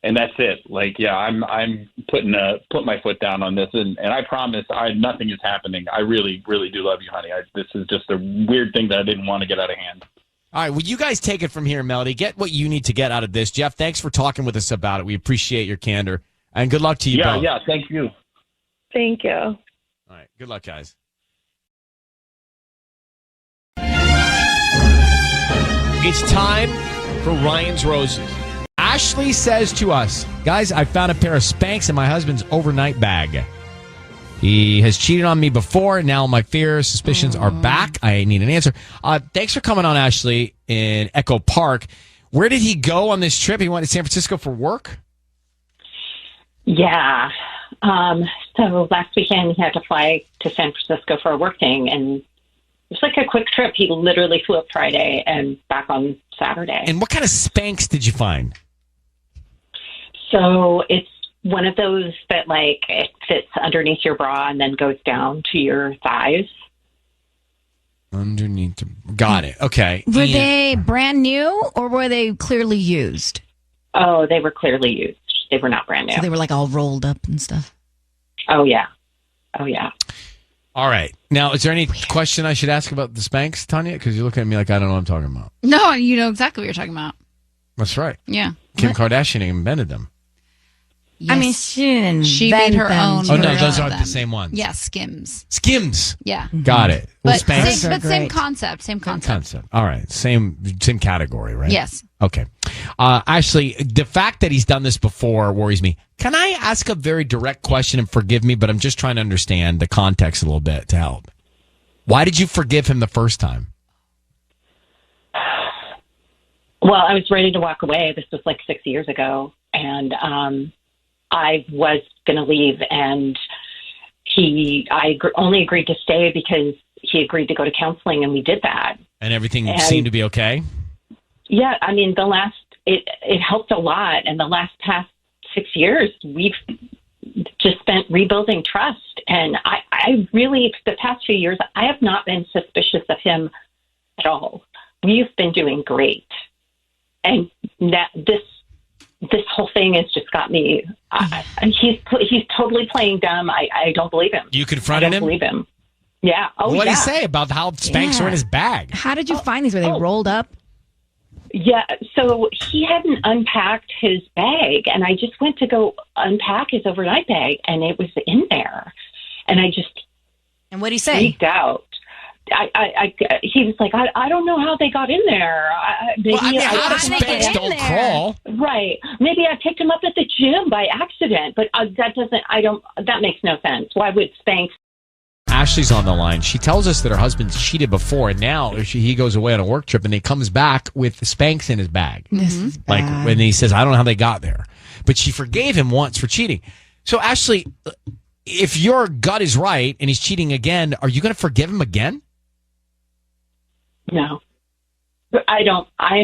that's it. Like, yeah, I'm putting my foot down on this, and I promise nothing is happening. I really, really do love you, honey. This is just a weird thing that I didn't want to get out of hand. All right, well, you guys take it from here, Melody. Get what you need to get out of this. Jeff, thanks for talking with us about it. We appreciate your candor. And good luck to you both. Yeah, thank you. Thank you. All right, good luck, guys. It's time for Ryan's Roses. Ashley says to us, guys, I found a pair of Spanx in my husband's overnight bag. He has cheated on me before. Now my fears, suspicions are back. I need an answer. Thanks for coming on, Ashley, in Echo Park. Where did he go on this trip? He went to San Francisco for work? Yeah. So last weekend he had to fly to San Francisco for a work thing, and it was like a quick trip. He literally flew up Friday and back on Saturday. And what kind of Spanx did you find? So it's one of those that, like, it fits underneath your bra and then goes down to your thighs. Underneath. Got it. Okay. Were they brand new or were they clearly used? Oh, they were clearly used. They were not brand new. So they were like all rolled up and stuff. Oh, yeah. Oh, yeah. All right. Now, is there any question I should ask about the Spanx, Tanya? Because you're looking at me like I don't know what I'm talking about. No, you know exactly what you're talking about. That's right. Yeah. Kim Kardashian invented them. Yes. I mean, she didn't She invent made her them. own. Oh, no, version those of aren't the them. same ones. Yeah, Skims. Skims. Yeah. Got it. Well, But, Spanx. same concept. Same concept. All right. Same category, right? Yes. Okay. Ashley, the fact that he's done this before worries me. Can I ask a very direct question, and forgive me, but I'm just trying to understand the context a little bit to help. Why did you forgive him the first time? Well, I was ready to walk away. This was like 6 years ago. And I was going to leave. And I only agreed to stay because he agreed to go to counseling, and we did that. And everything seemed to be okay? Yeah. I mean, it helped a lot. And the past 6 years, we've just spent rebuilding trust. And I really, the past few years, I have not been suspicious of him at all. We've been doing great. And that this whole thing has just got me. He's totally playing dumb. I don't believe him. You confronted him? I don't believe him. Yeah. Oh, what did yeah. he say about how Spanx are in his bag? How did you find these? Were they rolled up? Yeah. So he hadn't unpacked his bag, and I just went to go unpack his overnight bag, and it was in there. And I just. And what did he say? Freaked out. He was like, I don't know how they got in there. How does Spanx don't crawl? Right. Maybe I picked him up at the gym by accident, but that makes no sense. Why would Spanx? Ashley's on the line. She tells us that her husband's cheated before, and now he goes away on a work trip, and he comes back with Spanx in his bag. This is like bad. when he says, I don't know how they got there. But she forgave him once for cheating. So, Ashley, if your gut is right and he's cheating again, are you going to forgive him again? No, I don't. I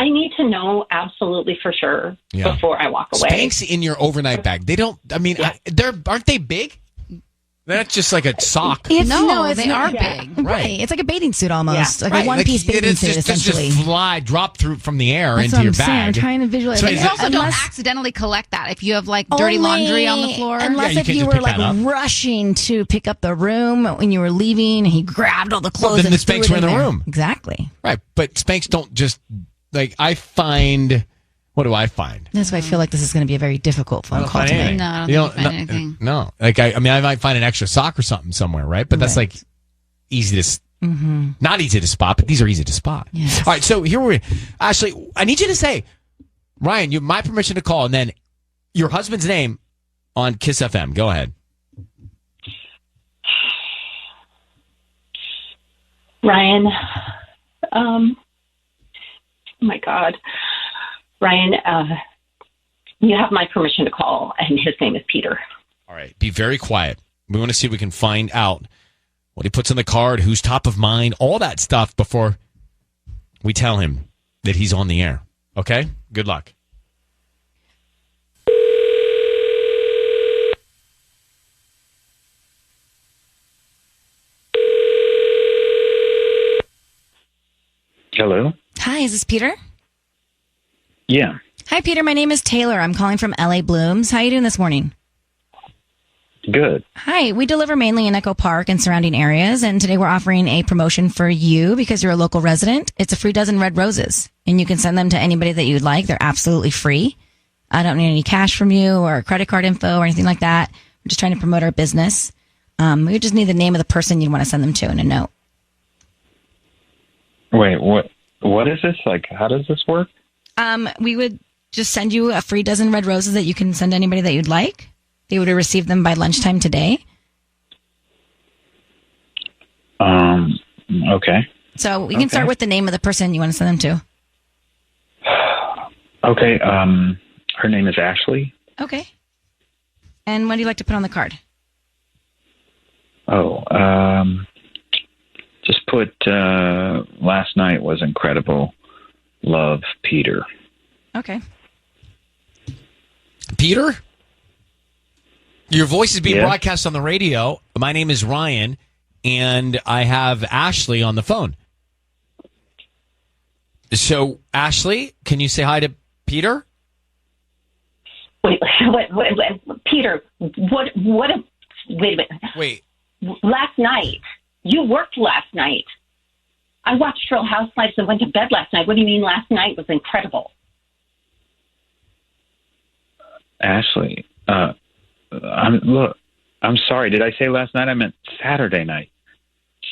need to know absolutely for sure before I walk away. Spanx in your overnight bag. They don't. I mean, aren't they big? They're not just like a sock. It's they not. are big. Right. It's like a bathing suit almost. Yeah. Like a one-piece bathing suit, essentially. Just drop through from the air That's into what your I'm saying. bag. I'm trying to visualize. So Like, You also don't accidentally collect that if you have like dirty laundry on the floor. Unless if you were like rushing to pick up the room when you were leaving, and he grabbed all the clothes. Then and the threw Spanx it were in the there. room. Exactly. Right, but Spanx don't just like. I find. What do I find? That's why I feel like this is going to be a very difficult phone call to make. No, I don't think you find anything. No, like I mean, I might find an extra sock or something somewhere, right? But that's like easy to, not easy to spot, but these are easy to spot. Yes. All right, so here we're, Ashley, I need you to say, Ryan, you have my permission to call, and then your husband's name on Kiss FM. Go ahead. Ryan. Oh my God. Ryan, you have my permission to call, and his name is Peter. All right, be very quiet. We want to see if we can find out what he puts on the card, who's top of mind, all that stuff before we tell him that he's on the air. Okay? Good luck. Hello? Hi, is this Peter? Yeah. Hi, Peter. My name is Taylor. I'm calling from LA Blooms. How are you doing this morning? Good. Hi. We deliver mainly in Echo Park and surrounding areas, and today we're offering a promotion for you because you're a local resident. It's a free dozen red roses, and you can send them to anybody that you'd like. They're absolutely free. I don't need any cash from you or credit card info or anything like that. We're just trying to promote our business. We just need the name of the person you'd want to send them to in a note. Wait, what? What is this? Like, how does this work? We would just send you a free dozen red roses that you can send to anybody that you'd like. They would have received them by lunchtime today. Okay. So we can start with the name of the person you want to send them to. Okay. Her name is Ashley. Okay. And what do you like to put on the card? Just put, last night was incredible. Love, Peter. Okay. Peter? Your voice is being broadcast on the radio. My name is Ryan, and I have Ashley on the phone. So, Ashley, can you say hi to Peter? Wait, Peter, wait a minute. Wait. Last night, you worked last night. I watched Real Housewives and went to bed last night. What do you mean last night was incredible? Ashley, I'm sorry. Did I say last night? I meant Saturday night.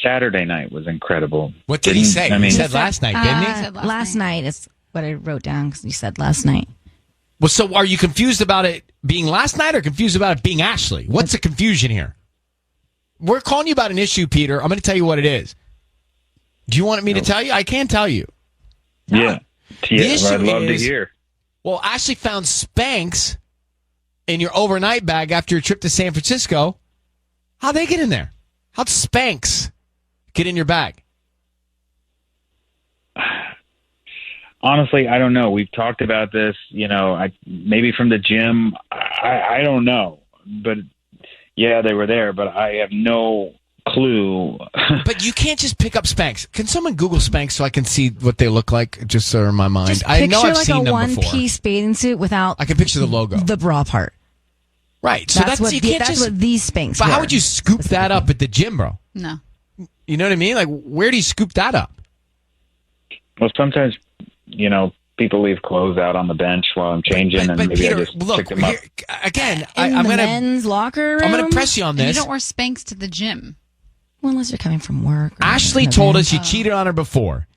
Saturday night was incredible. What did he say? He said last night, didn't he? Last night is what I wrote down because you said last night. Well, so are you confused about it being last night or confused about it being Ashley? What's the confusion here? We're calling you about an issue, Peter. I'm going to tell you what it is. Do you want me to tell you? I can tell you. Yeah. I'd love to hear. Well, Ashley found Spanx in your overnight bag after your trip to San Francisco. How'd they get in there? How'd Spanx get in your bag? Honestly, I don't know. We've talked about this, maybe from the gym. I don't know. But, yeah, they were there, but I have no clue. But you can't just pick up Spanx. Can someone Google Spanx so I can see what they look like, just so in my mind? Just I know I've like seen a them before. one-piece bathing suit without... I can picture the logo. The bra part. Right. So that's what you can't that's just, what these Spanx But were. how would you scoop that up at the gym, bro? No. You know what I mean? Like, where do you scoop that up? Well, sometimes, people leave clothes out on the bench while I'm changing, and maybe Peter, I just look, pick them up. Again, In I'm the going to... men's locker room? I'm going to press you on You this. don't wear Spanx to the gym. Well, unless you're coming from work. Ashley told us you cheated on her before.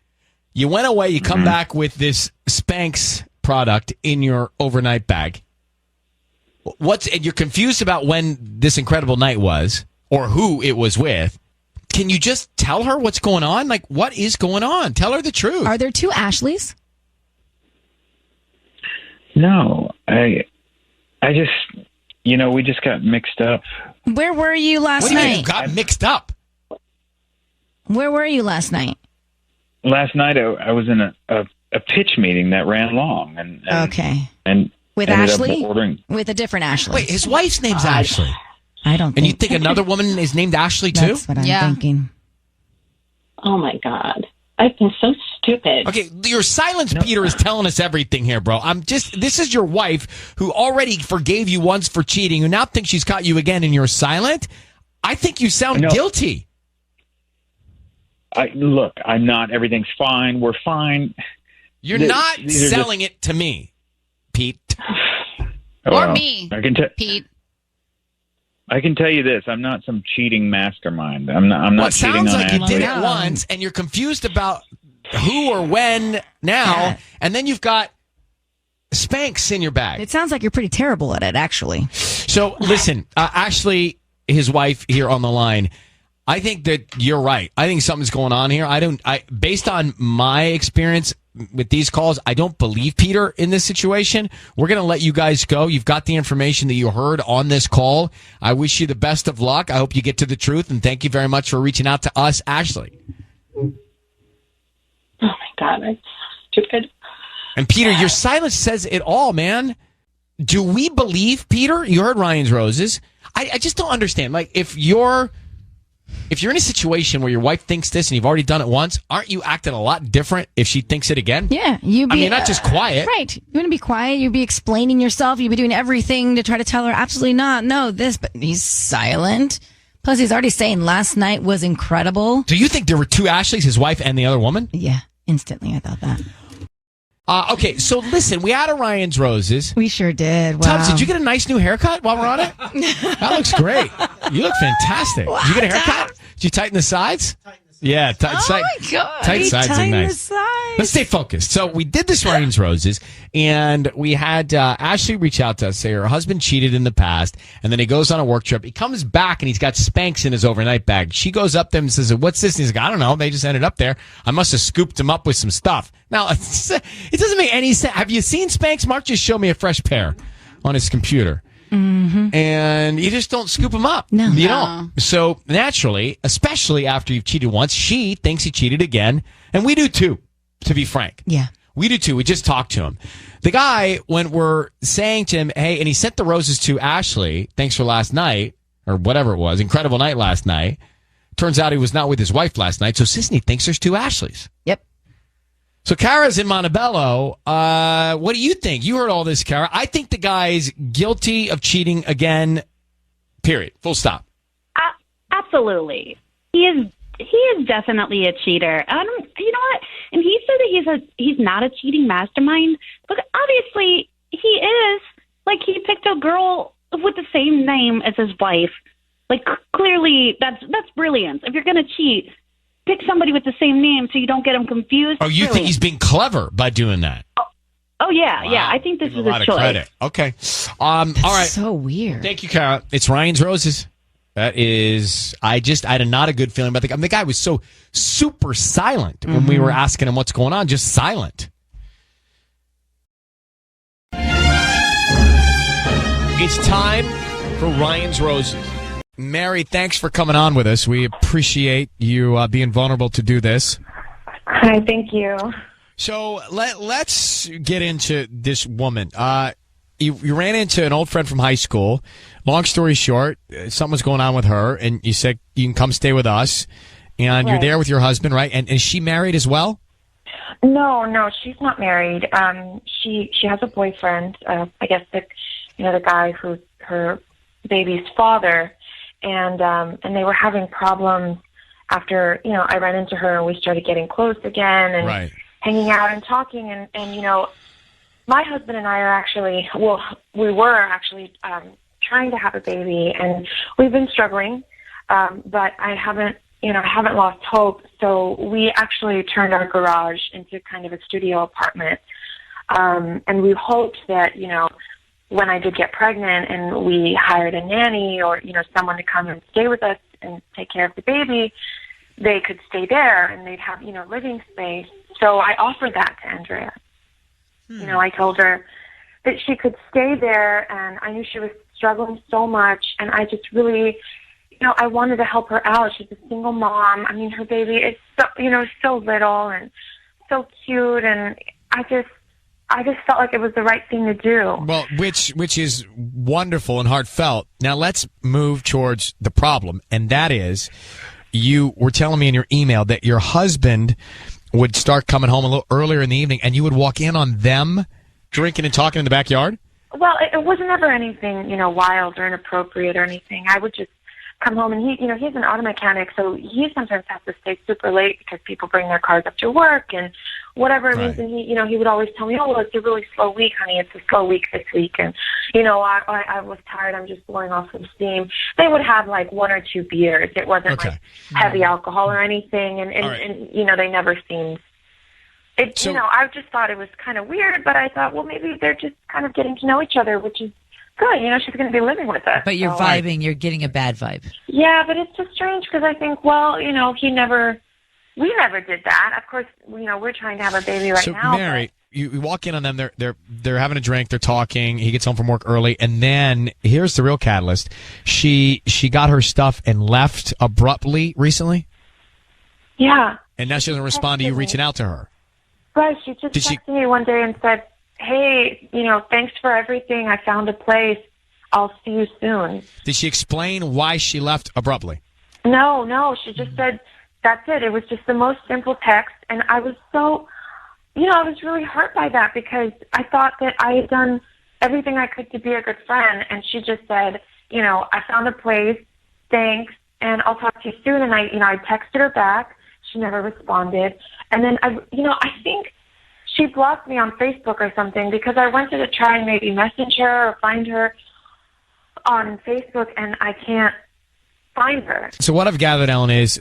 You went away. You come back with this Spanx product in your overnight bag. And you're confused about when this incredible night was or who it was with. Can you just tell her what's going on? Like, what is going on? Tell her the truth. Are there two Ashleys? No, I just, we just got mixed up. Where were you last What do you night? mean you got mixed up? Where were you last night? Last night I was in a pitch meeting that ran long, and okay, and with ended up Ashley, ordering. with a different Ashley. Wait, his wife's name's Ashley. I don't. And you think another woman is named Ashley too? That's what I'm thinking. Oh my God, I've been so stupid. Okay, your silence, Peter, is telling us everything here, bro. This is your wife who already forgave you once for cheating, who now thinks she's caught you again and you're silent. I think you sound guilty. Look, I'm not. Everything's fine. We're fine. You're not selling it to me, Pete. Or me, Pete. I can tell you this: I'm not some cheating mastermind. I'm not. Well, it cheating sounds on like you Ashley. did it once, and you're confused about who or when now, and then you've got Spanx in your bag. It sounds like you're pretty terrible at it, actually. So listen, Ashley, his wife here on the line. I think that you're right. I think something's going on here. Based on my experience with these calls, I don't believe Peter in this situation. We're going to let you guys go. You've got the information that you heard on this call. I wish you the best of luck. I hope you get to the truth, and thank you very much for reaching out to us, Ashley. Oh my God, I'm so stupid. And Peter, your silence says it all, man. Do we believe Peter? You heard Ryan's Roses. I just don't understand. Like, if you're in a situation where your wife thinks this and you've already done it once, aren't you acting a lot different if she thinks it again? Yeah, you'd be. not just quiet. Right. You wouldn't be quiet. You'd be explaining yourself. You'd be doing everything to try to tell her, absolutely not. No, this. But he's silent. Plus, he's already saying last night was incredible. Do you think there were two Ashleys, his wife and the other woman? Yeah, instantly I thought that. Okay, so listen, we had a Ryan's Roses. We sure did. Wow. Tubbs, did you get a nice new haircut while we're on it? That looks great. You look fantastic. Did you get a haircut? Did you tighten the sides? Yeah, my God. tight sides are Tighten the nice. sides. Let's stay focused. So we did this Ryan's Roses, and we had Ashley reach out to us, say her husband cheated in the past, and then he goes on a work trip. He comes back, and he's got Spanx in his overnight bag. She goes up to him and says, what's this? And he's like, I don't know. They just ended up there. I must have scooped him up with some stuff. Now, it doesn't make any sense. Have you seen Spanx? Mark just showed me a fresh pair on his computer. Mm-hmm. And you just don't scoop him up. No. You don't. So naturally, especially after you've cheated once, she thinks he cheated again. And we do too, to be frank. Yeah. We do too. We just talked to him. The guy, when we're saying to him, hey, and he sent the roses to Ashley, thanks for last night, or whatever it was, incredible night last night. Turns out he was not with his wife last night. So Sisney thinks there's two Ashleys. Yep. So Kara's in Montebello. What do you think? You heard all this, Kara. I think the guy's guilty of cheating again, period. Full stop. Absolutely. He is definitely a cheater. You know what? And he said that he's not a cheating mastermind, but obviously he is. Like, he picked a girl with the same name as his wife. Like, clearly that's brilliance. If you're going to cheat, pick somebody with the same name so you don't get them confused. Oh, you think he's being clever by doing that? Oh yeah, Wow. yeah. I think this Give is a lot a of choice. credit. Okay. All right. So weird. Thank you, Kara. It's Ryan's Roses. That is, I had not a good feeling about the guy. The guy was so super silent when we were asking him what's going on, just silent. It's time for Ryan's Roses. Mary, thanks for coming on with us. We appreciate you being vulnerable to do this. Hi, thank you. So let's get into this woman. You ran into an old friend from high school. Long story short, something was going on with her, and you said you can come stay with us. And you're Right. there with your husband, right? And is she married as well? No, she's not married. She has a boyfriend. I guess the guy who's her baby's father, and they were having problems after I ran into her and we started getting close again and Right. hanging out and talking and my husband and I are actually we were actually trying to have a baby and we've been struggling, but I haven't lost hope. So we actually turned our garage into kind of a studio apartment. And we hoped that, when I did get pregnant and we hired a nanny or, someone to come and stay with us and take care of the baby, they could stay there and they'd have, living space. So I offered that to Andrea. I told her that she could stay there and I knew she was struggling so much and I just really, I wanted to help her out. She's a single mom. I mean, her baby is so, so little and so cute and I just felt like it was the right thing to do. Well, which is wonderful and heartfelt. Now let's move towards the problem, and that is you were telling me in your email that your husband would start coming home a little earlier in the evening, and you would walk in on them drinking and talking in the backyard? Well, it wasn't ever anything, wild or inappropriate or anything. I would just come home and he's an auto mechanic, so he sometimes has to stay super late because people bring their cars up to work and whatever it means. And he would always tell me, oh, well, it's a really slow week, honey. It's a slow week this week. And, I was tired. I'm just blowing off some steam. They would have like one or two beers. It wasn't like heavy alcohol or anything. And they never seemed, I just thought it was kind of weird, but I thought, well, maybe they're just kind of getting to know each other, which is good. She's going to be living with us. But you're vibing. You're getting a bad vibe. Yeah, but it's just strange because I think, well, we never did that. Of course, we're trying to have a baby right now. So, Mary, you walk in on them. They're having a drink. They're talking. He gets home from work early, and then here's the real catalyst. She got her stuff and left abruptly recently. Yeah. And now she doesn't respond to you reaching out to her. Right. She just texted me one day and said, hey, thanks for everything. I found a place. I'll see you soon. Did she explain why she left abruptly? No. She just said, that's it. It was just the most simple text. And I was so, I was really hurt by that because I thought that I had done everything I could to be a good friend. And she just said, I found a place. Thanks. And I'll talk to you soon. And I texted her back. She never responded. And then I think she blocked me on Facebook or something because I went to try and maybe message her or find her on Facebook and I can't find her. So what I've gathered, Ellen, is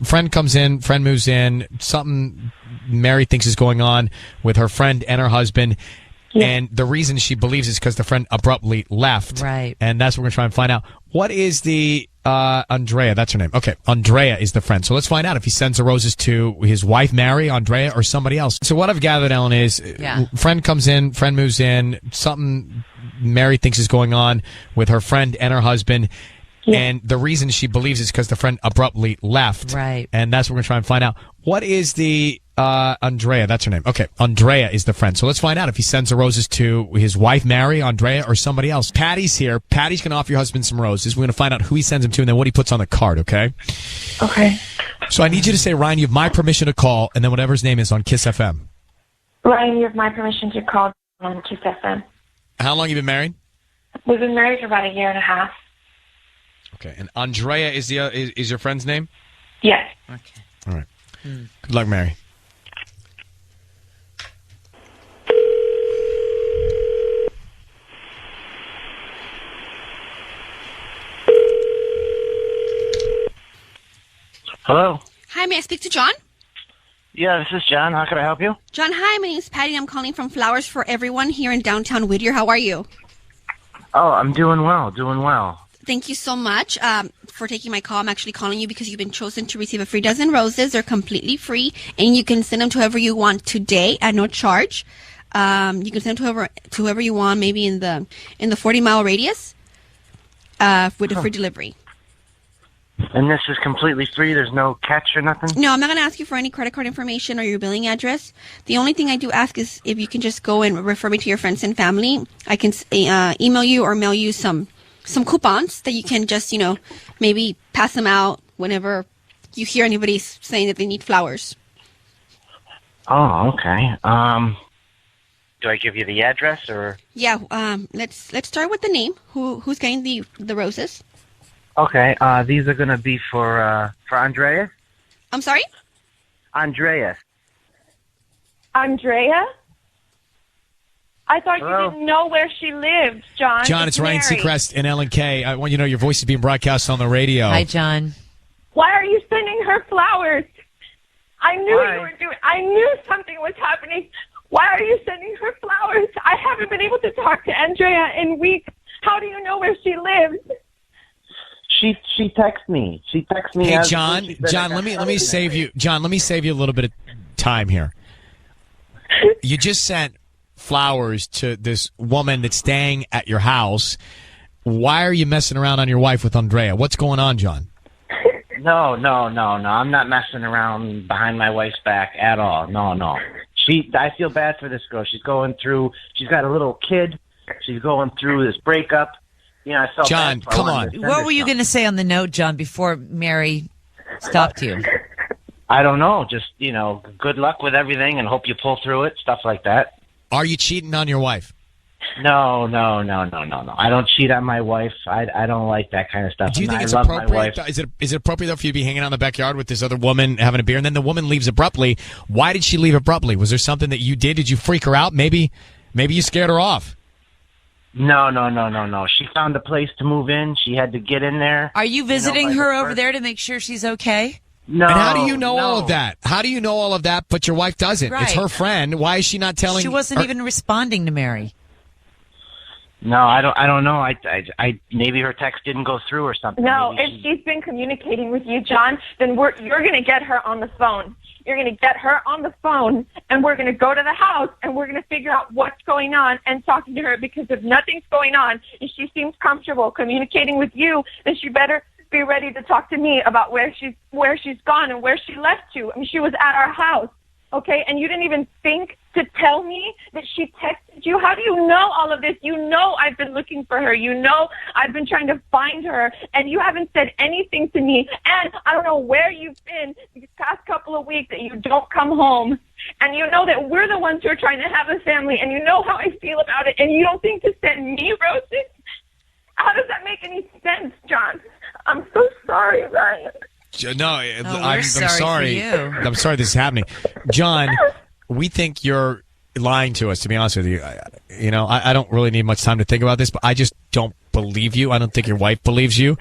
friend comes in, friend moves in, something Mary thinks is going on with her friend and her husband. Yeah. And the reason she believes is because the friend abruptly left. Right. And that's what we're going to try and find out. What is the, Andrea, that's her name. Okay, Andrea is the friend. So let's find out if he sends the roses to his wife, Mary, Andrea, or somebody else. So what I've gathered, Ellen, is friend comes in, friend moves in, something Mary thinks is going on with her friend and her husband. Yeah. And the reason she believes is because the friend abruptly left. Right. And that's what we're going to try and find out. What is the, Andrea, that's her name. Okay, Andrea is the friend. So let's find out if he sends the roses to his wife, Mary, Andrea, or somebody else. Patty's here. Patty's going to offer your husband some roses. We're going to find out who he sends them to and then what he puts on the card, okay? Okay. So I need you to say, Ryan, you have my permission to call, and then whatever his name is on Kiss FM. Ryan, you have my permission to call on Kiss FM. How long have you been married? We've been married for about a year and a half. Okay, and Andrea is the is your friend's name? Yes. Okay. All right. Good luck, Mary. Hello. Hi, may I speak to John? Yeah, this is John. How can I help you? John, hi, my name is Patty. I'm calling from Flowers for Everyone here in downtown Whittier. How are you? Oh, I'm doing well, doing well. Thank you so much for taking my call. I'm actually calling you because you've been chosen to receive a free dozen roses. They're completely free, and you can send them to whoever you want today at no charge. You can send them to whoever you want, maybe in the 40-mile radius with a free delivery. And this is completely free? There's no catch or nothing? No, I'm not going to ask you for any credit card information or your billing address. The only thing I do ask is if you can just go and refer me to your friends and family. I can email you or mail you some coupons that you can just, maybe pass them out whenever you hear anybody saying that they need flowers. Oh, okay. Do I give you the address or? Yeah, let's start with the name. Who's getting the roses? Okay, these are going to be for Andrea. I'm sorry? Andrea. Andrea? I thought Hello? you didn't know where she lived, John. John, it's Ryan Mary. Seacrest and Ellen K. I want you to know your voice is being broadcast on the radio. Hi, John. Why are you sending her flowers? I knew you were doing. I knew something was happening. Why are you sending her flowers? I haven't been able to talk to Andrea in weeks. How do you know where she lives? She texted me. She texted me. Hey, John, let me save you. John, let me save you a little bit of time here. You just sent flowers to this woman that's staying at your house. Why are you messing around on your wife with Andrea? What's going on, John? No. I'm not messing around behind my wife's back at all. No. I feel bad for this girl. She's got a little kid. She's going through this breakup. I felt John, bad, come on. What were you going to say on the note, John, before Mary stopped you? I don't know. Just, good luck with everything and hope you pull through it, stuff like that. Are you cheating on your wife? No. I don't cheat on my wife. I don't like that kind of stuff. Do you think it's I love my appropriate? wife. Is it appropriate though for you to be hanging out in the backyard with this other woman having a beer, and then the woman leaves abruptly? Why did she leave abruptly? Was there something that you did? Did you freak her out? Maybe you scared her off. No. She found a place to move in. She had to get in there. Are you visiting her over there to make sure she's okay? No. And how do you know all of that? How do you know all of that, but your wife doesn't? Right. It's her friend. Why is she not telling? She wasn't even responding to Mary. No, I don't know. I maybe her text didn't go through or something. No, Maybe if she's been communicating with you, John, then you're going to get her on the phone. You're going to get her on the phone, and we're going to go to the house, and we're going to figure out what's going on and talking to her, because if nothing's going on and she seems comfortable communicating with you, then she better be ready to talk to me about where she's gone and where she left to. I mean, she was at our house, okay? And you didn't even think to tell me that she texted you? How do you know all of this? You know I've been looking for her. You know I've been trying to find her, and you haven't said anything to me. And I don't know where you've been these past couple of weeks that you don't come home. And you know that we're the ones who are trying to have a family, and you know how I feel about it, and you don't think to send me roses? How does that make any sense, John? I'm so sorry, Ryan. No, I'm sorry. I'm sorry this is happening. John, we think you're lying to us, to be honest with you. I don't really need much time to think about this, but I just don't believe you. I don't think your wife believes you.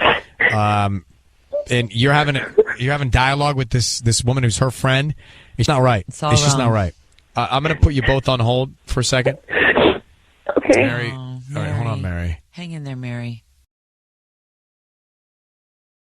and you're having dialogue with this woman who's her friend. It's not right. It's all just wrong. not right. I'm going to put you both on hold for a second. Okay. Mary. All right, hold on, Mary. Hang in there, Mary.